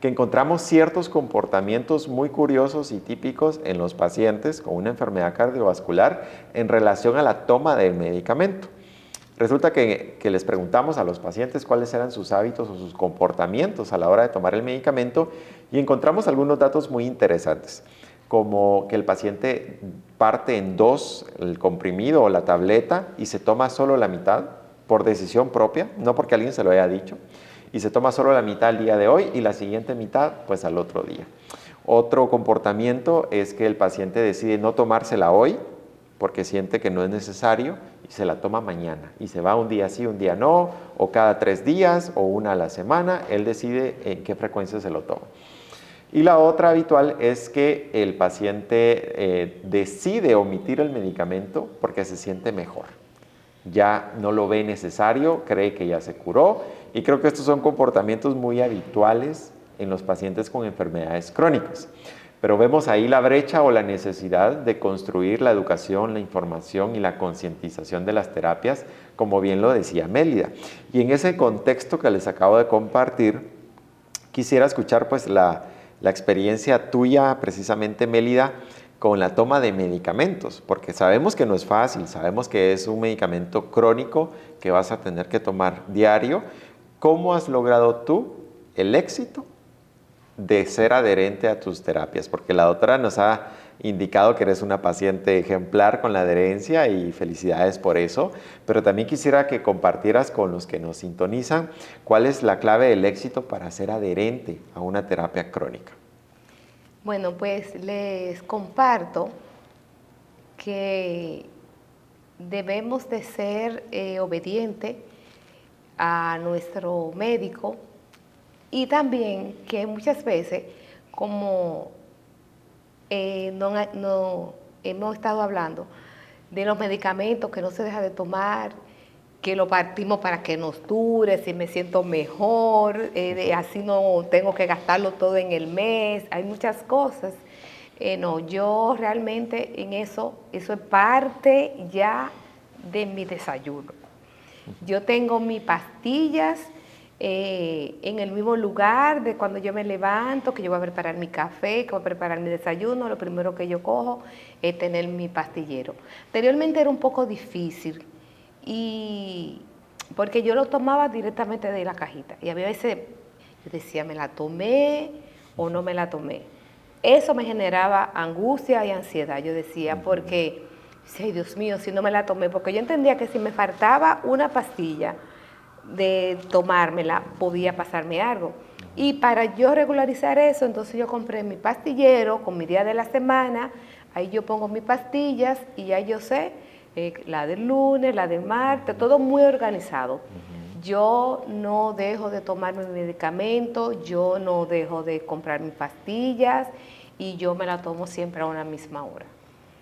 que encontramos ciertos comportamientos muy curiosos y típicos en los pacientes con una enfermedad cardiovascular en relación a la toma del medicamento. Resulta que les preguntamos a los pacientes cuáles eran sus hábitos o sus comportamientos a la hora de tomar el medicamento, y encontramos algunos datos muy interesantes, como que el paciente parte en dos el comprimido o la tableta y se toma solo la mitad por decisión propia, no porque alguien se lo haya dicho, y se toma solo la mitad el día de hoy y la siguiente mitad pues al otro día. Otro comportamiento es que el paciente decide no tomársela hoy porque siente que no es necesario y se la toma mañana y se va un día sí, un día no, o cada 3 días o una a la semana, él decide en qué frecuencia se lo toma. Y la otra habitual es que el paciente decide omitir el medicamento porque se siente mejor. Ya no lo ve necesario, cree que ya se curó, y creo que estos son comportamientos muy habituales en los pacientes con enfermedades crónicas. Pero vemos ahí la brecha o la necesidad de construir la educación, la información y la concientización de las terapias, como bien lo decía Mélida. Y en ese contexto que les acabo de compartir, quisiera escuchar pues la experiencia tuya, precisamente Mélida, con la toma de medicamentos, porque sabemos que no es fácil, sabemos que es un medicamento crónico que vas a tener que tomar diario. ¿Cómo has logrado tú el éxito de ser adherente a tus terapias? Porque la doctora nos ha indicado que eres una paciente ejemplar con la adherencia y felicidades por eso, pero también quisiera que compartieras con los que nos sintonizan cuál es la clave del éxito para ser adherente a una terapia crónica. Bueno, pues les comparto que debemos de ser obedientes a nuestro médico y también que muchas veces, como no hemos estado hablando de los medicamentos que no se deja de tomar, que lo partimos para que nos dure, si me siento mejor, así no tengo que gastarlo todo en el mes, hay muchas cosas. No, yo realmente en eso es parte ya de mi desayuno. Yo tengo mis pastillas en el mismo lugar de cuando yo me levanto, que yo voy a preparar mi café, que voy a preparar mi desayuno, lo primero que yo cojo es tener mi pastillero. Anteriormente era un poco difícil, y porque yo lo tomaba directamente de la cajita y a veces yo decía, ¿me la tomé o no me la tomé? Eso me generaba angustia y ansiedad, yo decía, porque, ay Dios mío, si no me la tomé, porque yo entendía que si me faltaba una pastilla de tomármela, podía pasarme algo. Y para yo regularizar eso, entonces yo compré mi pastillero con mi día de la semana, ahí yo pongo mis pastillas y ya yo sé la del lunes, la del martes, todo muy organizado. Yo no dejo de tomar mi medicamento, yo no dejo de comprar mis pastillas y yo me la tomo siempre a una misma hora.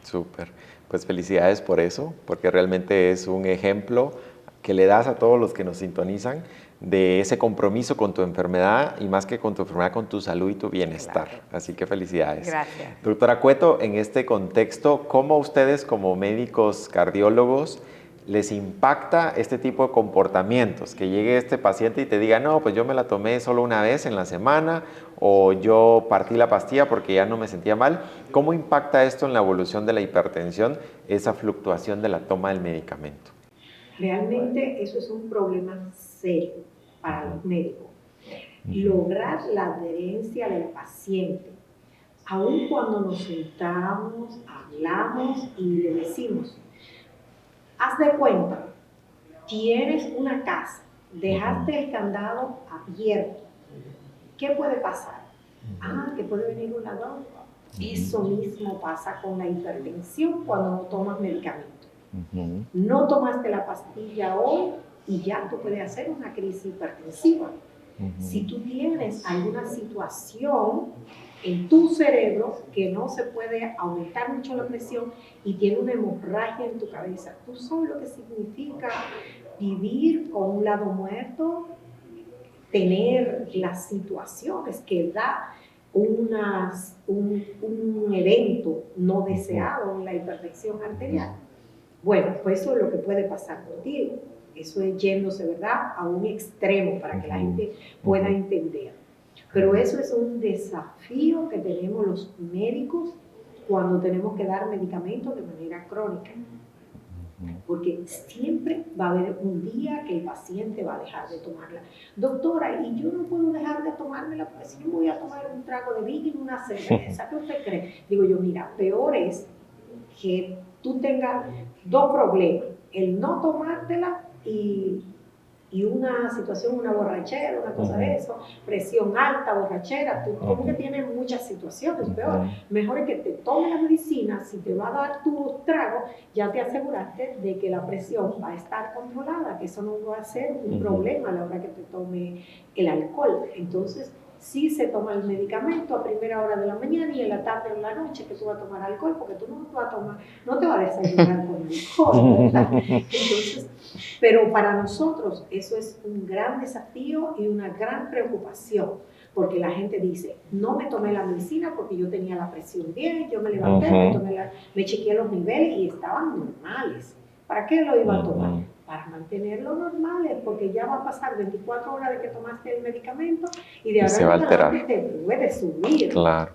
Súper, pues felicidades por eso, porque realmente es un ejemplo que le das a todos los que nos sintonizan de ese compromiso con tu enfermedad y más que con tu enfermedad, con tu salud y tu bienestar. Gracias. Así que felicidades. Gracias. Doctora Cueto, en este contexto, ¿cómo ustedes como médicos cardiólogos les impacta este tipo de comportamientos? Que llegue este paciente y te diga, no, pues yo me la tomé solo una vez en la semana o yo partí la pastilla porque ya no me sentía mal. ¿Cómo impacta esto en la evolución de la hipertensión, esa fluctuación de la toma del medicamento? Realmente eso es un problema serio para los médicos. Lograr la adherencia del paciente, aun cuando nos sentamos, hablamos y le decimos, haz de cuenta, tienes una casa, dejaste el candado abierto, ¿qué puede pasar? Que puede venir un ladrón. Eso mismo pasa con la hipertensión cuando no tomas medicamento. No tomaste la pastilla hoy y ya tú puedes hacer una crisis hipertensiva. Si tú tienes alguna situación en tu cerebro que no se puede aumentar mucho la presión y tiene una hemorragia en tu cabeza, tú sabes lo que significa vivir con un lado muerto, tener las situaciones que da un evento no deseado en la hipertensión arterial. Bueno, pues eso es lo que puede pasar contigo. Eso es yéndose, ¿verdad?, a un extremo para que la gente pueda entender. Pero eso es un desafío que tenemos los médicos cuando tenemos que dar medicamentos de manera crónica. Porque siempre va a haber un día que el paciente va a dejar de tomarla. Doctora, y yo no puedo dejar de tomármela porque si no voy a tomar un trago de vino y una cerveza, ¿qué usted cree? Digo yo, mira, peor es que tú tengas dos problemas, el no tomártela y una situación, una borrachera, una cosa de eso, presión alta, borrachera, tú como que tienes muchas situaciones peor. Mejor es que te tomes la medicina, si te va a dar tu trago, ya te aseguraste de que la presión va a estar controlada, que eso no va a ser un problema a la hora que te tome el alcohol. Entonces, sí se toma el medicamento a primera hora de la mañana y en la tarde o en la noche que tú vas a tomar alcohol, porque tú no vas a tomar, no te vas a desayunar con alcohol, ¿verdad? Entonces, pero para nosotros eso es un gran desafío y una gran preocupación, porque la gente dice, no me tomé la medicina porque yo tenía la presión bien, yo me levanté, me chequeé los niveles y estaban normales. ¿Para qué lo iba a tomar? Para mantenerlo normales, porque ya va a pasar 24 horas de que tomaste el medicamento y de ahora en adelante te puede subir. Claro.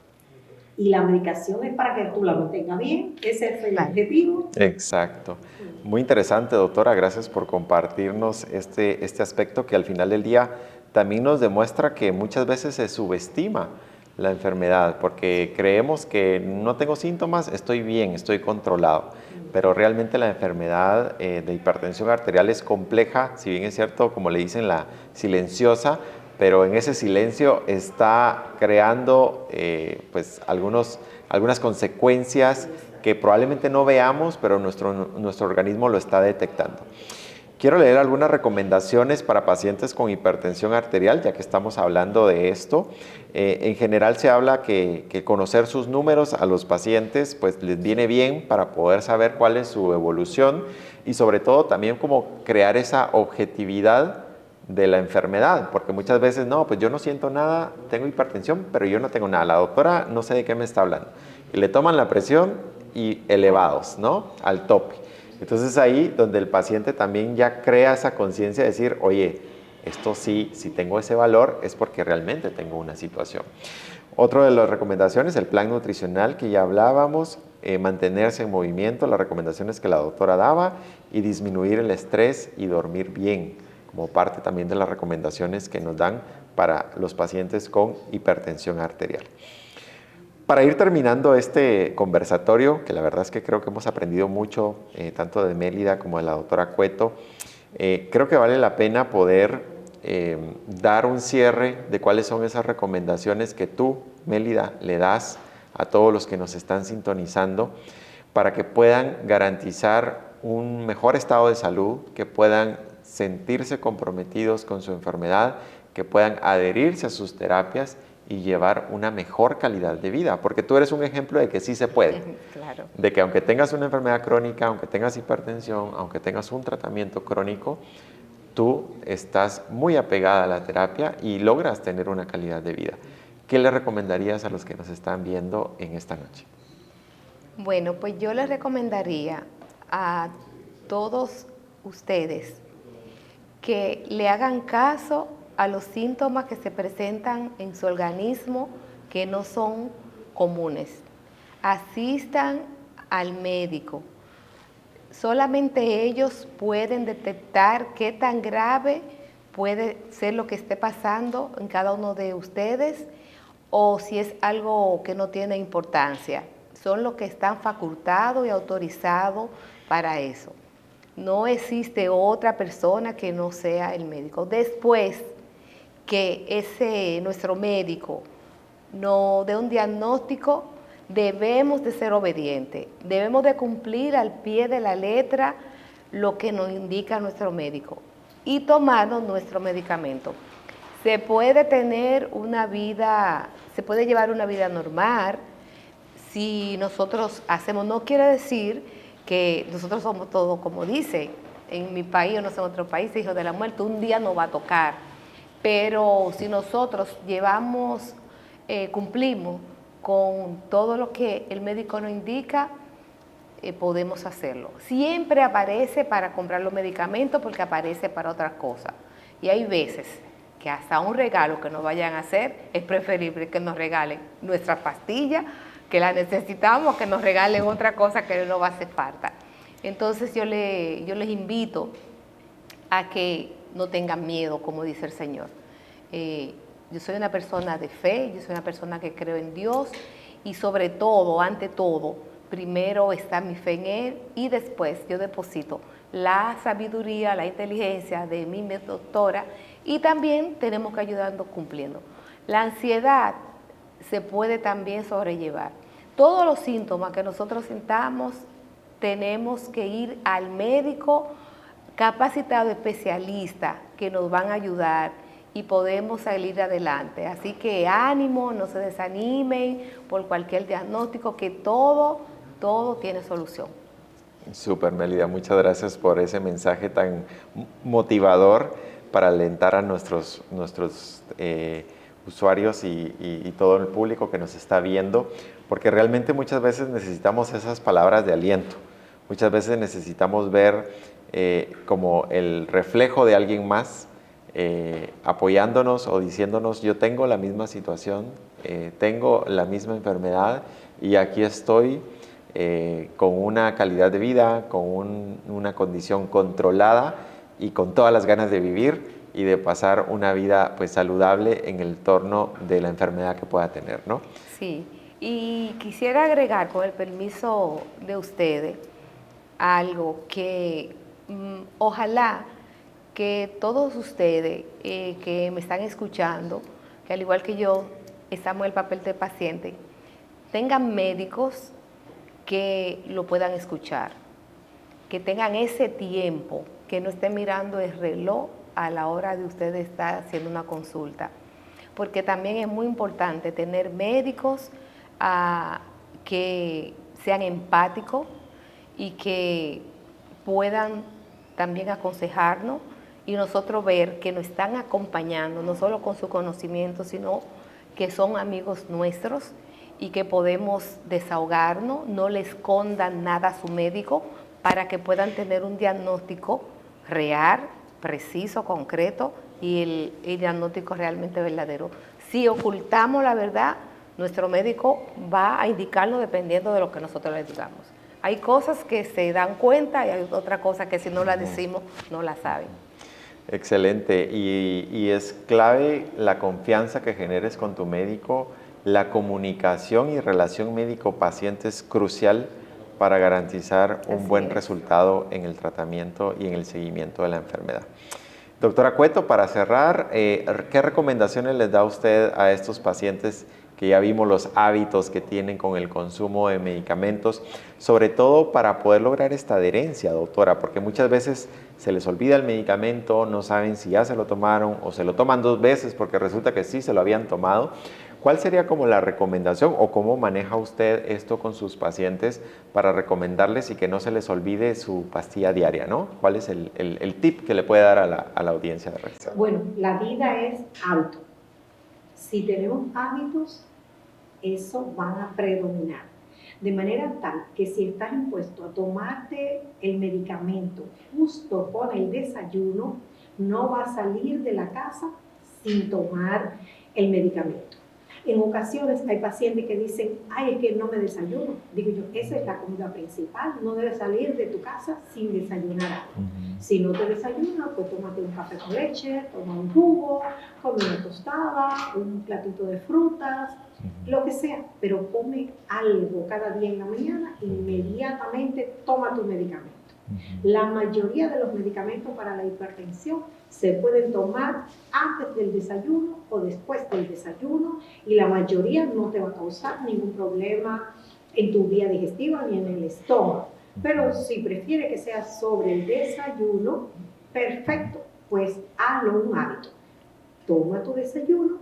Y la medicación es para que tú la mantengas bien, ese es el objetivo. Exacto. Muy interesante, doctora, gracias por compartirnos este aspecto que al final del día también nos demuestra que muchas veces se subestima la enfermedad, porque creemos que no tengo síntomas, estoy bien, estoy controlado, pero realmente la enfermedad de hipertensión arterial es compleja, si bien es cierto, como le dicen, la silenciosa, pero en ese silencio está creando pues algunas consecuencias que probablemente no veamos, pero nuestro organismo lo está detectando. Quiero leer algunas recomendaciones para pacientes con hipertensión arterial, ya que estamos hablando de esto. En general se habla que conocer sus números a los pacientes pues les viene bien para poder saber cuál es su evolución y sobre todo también como crear esa objetividad de la enfermedad, porque muchas veces no, pues yo no siento nada, tengo hipertensión, pero yo no tengo nada. La doctora no sé de qué me está hablando. Y le toman la presión y elevados, ¿no? Al tope. Entonces ahí donde el paciente también ya crea esa conciencia de decir, oye, esto sí, si tengo ese valor es porque realmente tengo una situación. Otra de las recomendaciones, el plan nutricional que ya hablábamos, mantenerse en movimiento, las recomendaciones que la doctora daba y disminuir el estrés y dormir bien, como parte también de las recomendaciones que nos dan para los pacientes con hipertensión arterial. Para ir terminando este conversatorio, que la verdad es que creo que hemos aprendido mucho, tanto de Mélida como de la doctora Cueto, creo que vale la pena poder dar un cierre de cuáles son esas recomendaciones que tú, Mélida, le das a todos los que nos están sintonizando para que puedan garantizar un mejor estado de salud, que puedan sentirse comprometidos con su enfermedad, que puedan adherirse a sus terapias y llevar una mejor calidad de vida, porque tú eres un ejemplo de que sí se puede, claro. De que aunque tengas una enfermedad crónica, aunque tengas hipertensión, aunque tengas un tratamiento crónico, tú estás muy apegada a la terapia y logras tener una calidad de vida. ¿Qué le recomendarías a los que nos están viendo en esta noche? Bueno, pues yo les recomendaría a todos ustedes que le hagan caso a los síntomas que se presentan en su organismo que no son comunes. Asistan al médico. Solamente ellos pueden detectar qué tan grave puede ser lo que esté pasando en cada uno de ustedes o si es algo que no tiene importancia. Son los que están facultados y autorizados para eso. No existe otra persona que no sea el médico. Después que nuestro médico nos dé un diagnóstico, debemos de ser obedientes, debemos de cumplir al pie de la letra lo que nos indica nuestro médico y tomarnos nuestro medicamento. Se puede tener una vida, se puede llevar una vida normal si nosotros hacemos, no quiere decir que nosotros somos todos como dice, en mi país o no sé en otro país, hijos de la muerte, un día nos va a tocar. Pero si nosotros cumplimos con todo lo que el médico nos indica, podemos hacerlo. Siempre aparece para comprar los medicamentos porque aparece para otras cosas. Y hay veces que hasta un regalo que nos vayan a hacer, es preferible que nos regalen nuestra pastilla, que la necesitamos, que nos regalen otra cosa que no va a hacer falta. Entonces yo les invito a que no tengan miedo, como dice el Señor. Yo soy una persona de fe, yo soy una persona que creo en Dios y sobre todo, ante todo, primero está mi fe en Él y después yo deposito la sabiduría, la inteligencia de mi doctora y también tenemos que ayudando cumpliendo. La ansiedad se puede también sobrellevar. Todos los síntomas que nosotros sintamos tenemos que ir al médico capacitado, especialista, que nos van a ayudar y podemos salir adelante. Así que ánimo, no se desanimen por cualquier diagnóstico, que todo tiene solución. Súper, Mélida, muchas gracias por ese mensaje tan motivador para alentar a nuestros usuarios y todo el público que nos está viendo, porque realmente muchas veces necesitamos esas palabras de aliento, muchas veces necesitamos ver como el reflejo de alguien más apoyándonos o diciéndonos: yo tengo la misma situación, tengo la misma enfermedad y aquí estoy con una calidad de vida, con una condición controlada y con todas las ganas de vivir y de pasar una vida pues saludable en el entorno de la enfermedad que pueda tener, ¿no? Sí, y quisiera agregar, con el permiso de ustedes, algo que ojalá que todos ustedes que me están escuchando, que al igual que yo estamos en el papel de paciente, tengan médicos que lo puedan escuchar, que tengan ese tiempo, que no estén mirando el reloj a la hora de ustedes estar haciendo una consulta, porque también es muy importante tener médicos que sean empáticos y que puedan también aconsejarnos y nosotros ver que nos están acompañando, no solo con su conocimiento, sino que son amigos nuestros y que podemos desahogarnos, no le escondan nada a su médico para que puedan tener un diagnóstico real, preciso, concreto y el diagnóstico realmente verdadero. Si ocultamos la verdad, nuestro médico va a indicarlo dependiendo de lo que nosotros le digamos. Hay cosas que se dan cuenta y hay otras cosas que si no las decimos no las saben. Excelente, y es clave la confianza que generes con tu médico. La comunicación y relación médico-paciente es crucial para garantizar un buen resultado en el tratamiento y en el seguimiento de la enfermedad. Doctora Cueto, para cerrar, ¿qué recomendaciones les da usted a estos pacientes que ya vimos los hábitos que tienen con el consumo de medicamentos, sobre todo para poder lograr esta adherencia, doctora? Porque muchas veces se les olvida el medicamento, no saben si ya se lo tomaron o se lo toman 2 veces porque resulta que sí se lo habían tomado. ¿Cuál sería como la recomendación o cómo maneja usted esto con sus pacientes para recomendarles y que no se les olvide su pastilla diaria, ¿no? ¿Cuál es el tip que le puede dar a la audiencia de Rexal? Bueno, la vida es hábito. Si tenemos hábitos, eso van a predominar. De manera tal que si estás impuesto a tomarte el medicamento justo con el desayuno, no vas a salir de la casa sin tomar el medicamento. En ocasiones hay pacientes que dicen: ay, es que no me desayuno. Digo yo, esa es la comida principal, no debes salir de tu casa sin desayunar algo. Si no te desayunas, pues tómate un café con leche, toma un jugo, come una tostada, un platito de frutas, lo que sea, pero come algo cada día en la mañana, inmediatamente toma tu medicamento. La mayoría de los medicamentos para la hipertensión se pueden tomar antes del desayuno o después del desayuno y la mayoría no te va a causar ningún problema en tu vía digestiva ni en el estómago. Pero si prefieres que sea sobre el desayuno, perfecto, pues hazlo un hábito. Toma tu desayuno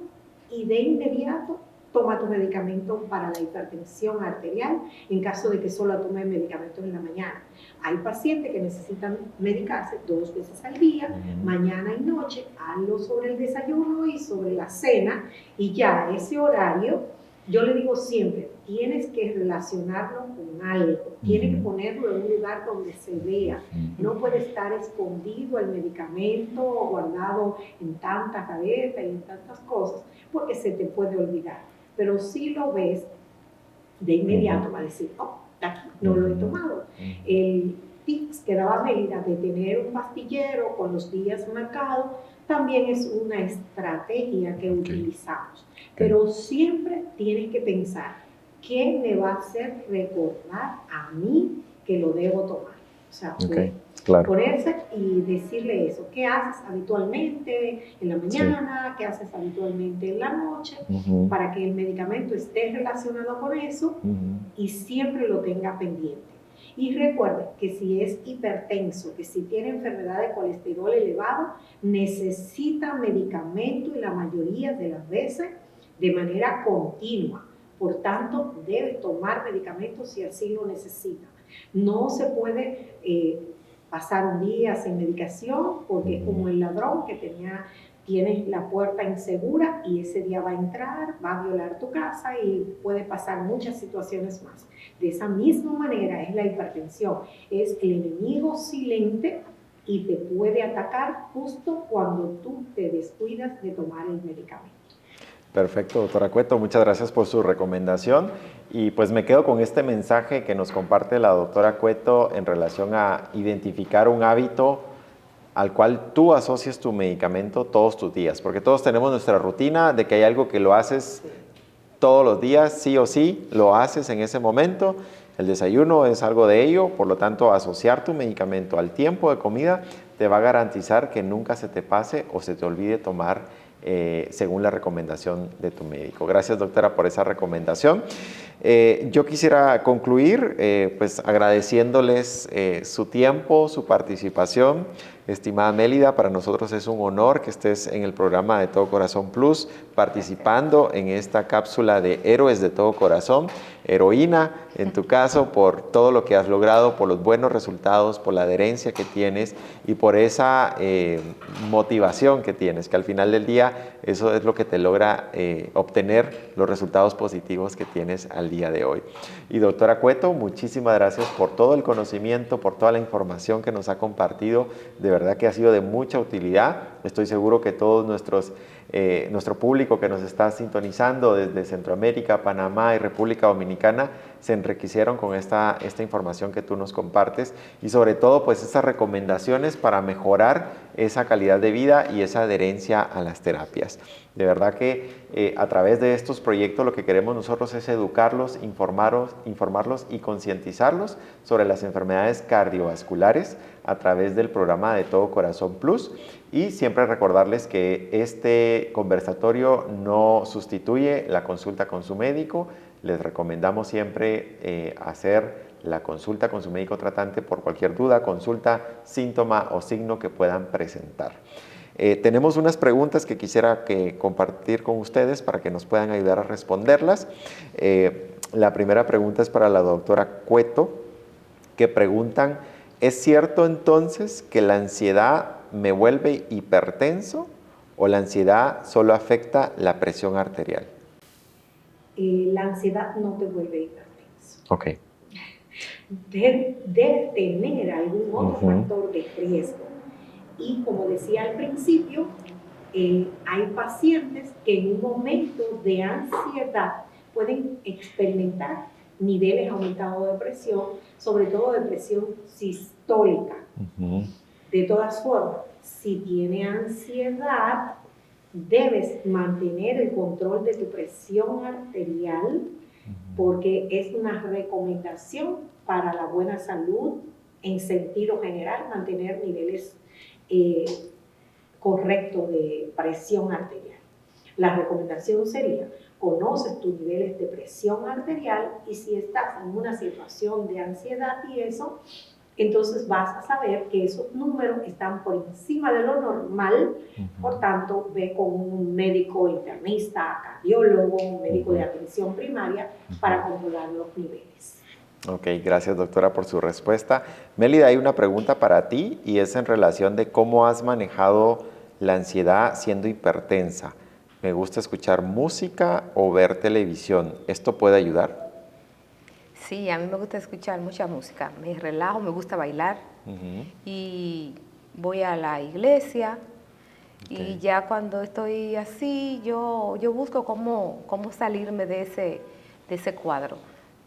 y de inmediato toma tu medicamento para la hipertensión arterial en caso de que solo tome medicamentos en la mañana. Hay pacientes que necesitan medicarse 2 veces al día, mañana y noche, hazlo sobre el desayuno y sobre la cena, y ya ese horario, yo le digo siempre, tienes que relacionarlo con algo, tienes que ponerlo en un lugar donde se vea, no puede estar escondido el medicamento o guardado en tantas gavetas y en tantas cosas, porque se te puede olvidar. Pero si lo ves, de inmediato va a decir: oh, aquí no lo he tomado. El tips que daba Mélida de tener un pastillero con los días marcados también es una estrategia que utilizamos. Pero siempre tienes que pensar: ¿qué me va a hacer recordar a mí que lo debo tomar? O sea, ponerse y decirle eso. ¿Qué haces habitualmente en la mañana? ¿Qué haces habitualmente en la noche? Para que el medicamento esté relacionado con eso y siempre lo tenga pendiente. Y recuerde que si es hipertenso, que si tiene enfermedad de colesterol elevado, necesita medicamento y la mayoría de las veces de manera continua. Por tanto, debe tomar medicamentos si así lo necesita. No se puede pasar un día sin medicación porque es como el ladrón que tienes la puerta insegura y ese día va a entrar, va a violar tu casa y puede pasar muchas situaciones más. De esa misma manera es la hipertensión, es el enemigo silente y te puede atacar justo cuando tú te descuidas de tomar el medicamento. Perfecto, doctora Cueto, muchas gracias por su recomendación y pues me quedo con este mensaje que nos comparte la doctora Cueto en relación a identificar un hábito al cual tú asocias tu medicamento todos tus días, porque todos tenemos nuestra rutina de que hay algo que lo haces todos los días, sí o sí, lo haces en ese momento. El desayuno es algo de ello, por lo tanto, asociar tu medicamento al tiempo de comida te va a garantizar que nunca se te pase o se te olvide tomar según la recomendación de tu médico. Gracias, doctora, por esa recomendación. Yo quisiera concluir pues agradeciéndoles su tiempo, su participación. Estimada Mélida, para nosotros es un honor que estés en el programa de Todo Corazón Plus, participando en esta cápsula de Héroes de Todo Corazón. Heroína, en tu caso, por todo lo que has logrado, por los buenos resultados, por la adherencia que tienes y por esa motivación que tienes, que al final del día eso es lo que te logra obtener los resultados positivos que tienes al día de hoy. Y doctora Cueto, muchísimas gracias por todo el conocimiento, por toda la información que nos ha compartido. De verdad que ha sido de mucha utilidad. Estoy seguro que todos nuestro público que nos está sintonizando desde Centroamérica, Panamá y República Dominicana se enriquecieron con esta información que tú nos compartes y sobre todo pues esas recomendaciones para mejorar esa calidad de vida y esa adherencia a las terapias. De verdad que a través de estos proyectos lo que queremos nosotros es educarlos, informarlos y concientizarlos sobre las enfermedades cardiovasculares a través del programa de Todo Corazón Plus y siempre recordarles que este conversatorio no sustituye la consulta con su médico. Les recomendamos siempre hacer la consulta con su médico tratante por cualquier duda, consulta, síntoma o signo que puedan presentar. Tenemos unas preguntas que quisiera compartir con ustedes para que nos puedan ayudar a responderlas. La primera pregunta es para la doctora Cueto, que preguntan, ¿es cierto entonces que la ansiedad me vuelve hipertenso o la ansiedad solo afecta la presión arterial? La ansiedad no te vuelve hipertenso. Ok. Debe tener algún otro factor de riesgo. Y como decía al principio, hay pacientes que en un momento de ansiedad pueden experimentar niveles aumentados de presión, sobre todo de presión sistólica. De todas formas, si tiene ansiedad, debes mantener el control de tu presión arterial porque es una recomendación para la buena salud en sentido general, mantener niveles correctos de presión arterial. La recomendación sería, conoces tus niveles de presión arterial y si estás en una situación de ansiedad y eso, entonces vas a saber que esos números están por encima de lo normal, por tanto, ve con un médico internista, cardiólogo, un médico de atención primaria para controlar los niveles. Ok, gracias doctora por su respuesta. Mélida, hay una pregunta para ti y es en relación de cómo has manejado la ansiedad siendo hipertensa. Me gusta escuchar música o ver televisión. ¿Esto puede ayudar? Sí, a mí me gusta escuchar mucha música, me relajo, me gusta bailar y voy a la iglesia y ya cuando estoy así yo busco cómo salirme de ese cuadro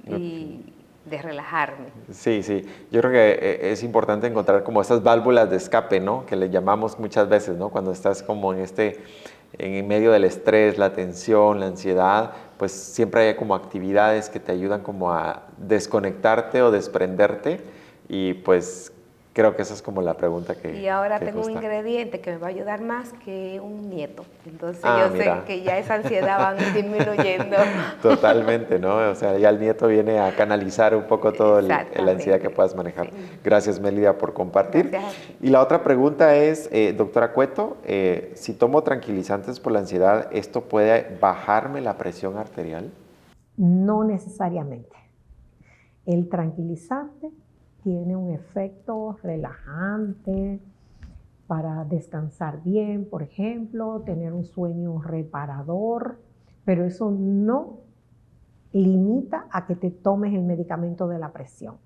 y de relajarme. Sí, yo creo que es importante encontrar como esas válvulas de escape, ¿no? Que le llamamos muchas veces, ¿no? Cuando estás como en medio del estrés, la tensión, la ansiedad, pues siempre hay como actividades que te ayudan como a desconectarte o desprenderte y pues Creo que esa es como la pregunta que... Y ahora que tengo un justa. ingrediente que me va a ayudar más que un nieto. Entonces yo Mira. sé que ya esa ansiedad va disminuyendo. Totalmente, ¿no? O sea, ya el nieto viene a canalizar un poco toda la ansiedad que Exactamente, puedas manejar. sí. Gracias, Mélida, por compartir. Gracias a ti. Y la otra pregunta es, doctora Cueto, si tomo tranquilizantes por la ansiedad, ¿esto puede bajarme la presión arterial? No necesariamente. El tranquilizante tiene un efecto relajante para descansar bien, por ejemplo, tener un sueño reparador, pero eso no limita a que te tomes el medicamento de la presión.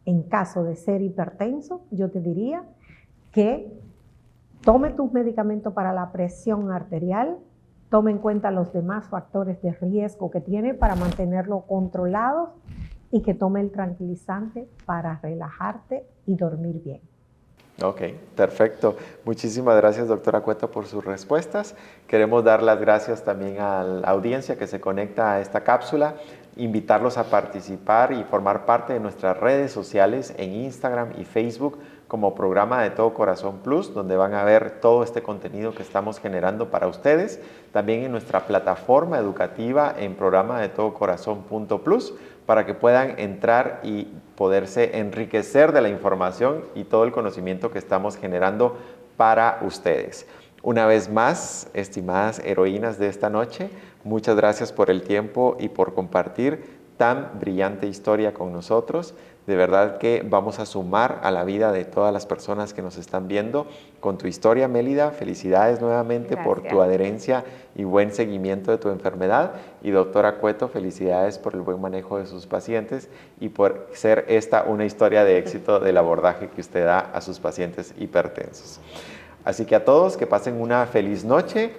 En caso de ser hipertenso, yo te diría que tome tus medicamentos para la presión arterial, tome en cuenta los demás factores de riesgo que tiene para mantenerlo controlado y que tome el tranquilizante para relajarte y dormir bien. Ok, perfecto. Muchísimas gracias, doctora Cueto, por sus respuestas. Queremos dar las gracias también a la audiencia que se conecta a esta cápsula, invitarlos a participar y formar parte de nuestras redes sociales en Instagram y Facebook como Programa de Todo Corazón Plus, donde van a ver todo este contenido que estamos generando para ustedes. También en nuestra plataforma educativa en programadetodocorazon.plus, para que puedan entrar y poderse enriquecer de la información y todo el conocimiento que estamos generando para ustedes. Una vez más, estimadas heroínas de esta noche, muchas gracias por el tiempo y por compartir tan brillante historia con nosotros. De verdad que vamos a sumar a la vida de todas las personas que nos están viendo con tu historia, Mélida. Felicidades nuevamente por tu adherencia y buen seguimiento de tu enfermedad. Y doctora Cueto, felicidades por el buen manejo de sus pacientes y por ser esta una historia de éxito del abordaje que usted da a sus pacientes hipertensos. Así que a todos, que pasen una feliz noche.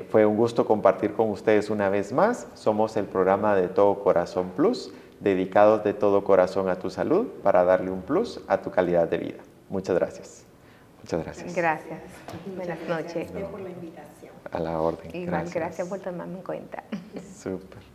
Fue un gusto compartir con ustedes una vez más. Somos el programa de Todo Corazón Plus, dedicados de todo corazón a tu salud para darle un plus a tu calidad de vida. Muchas gracias. Muchas gracias. Gracias. Buenas noches. Gracias por la invitación. A la orden. Igual, gracias por tomarme en cuenta. Súper.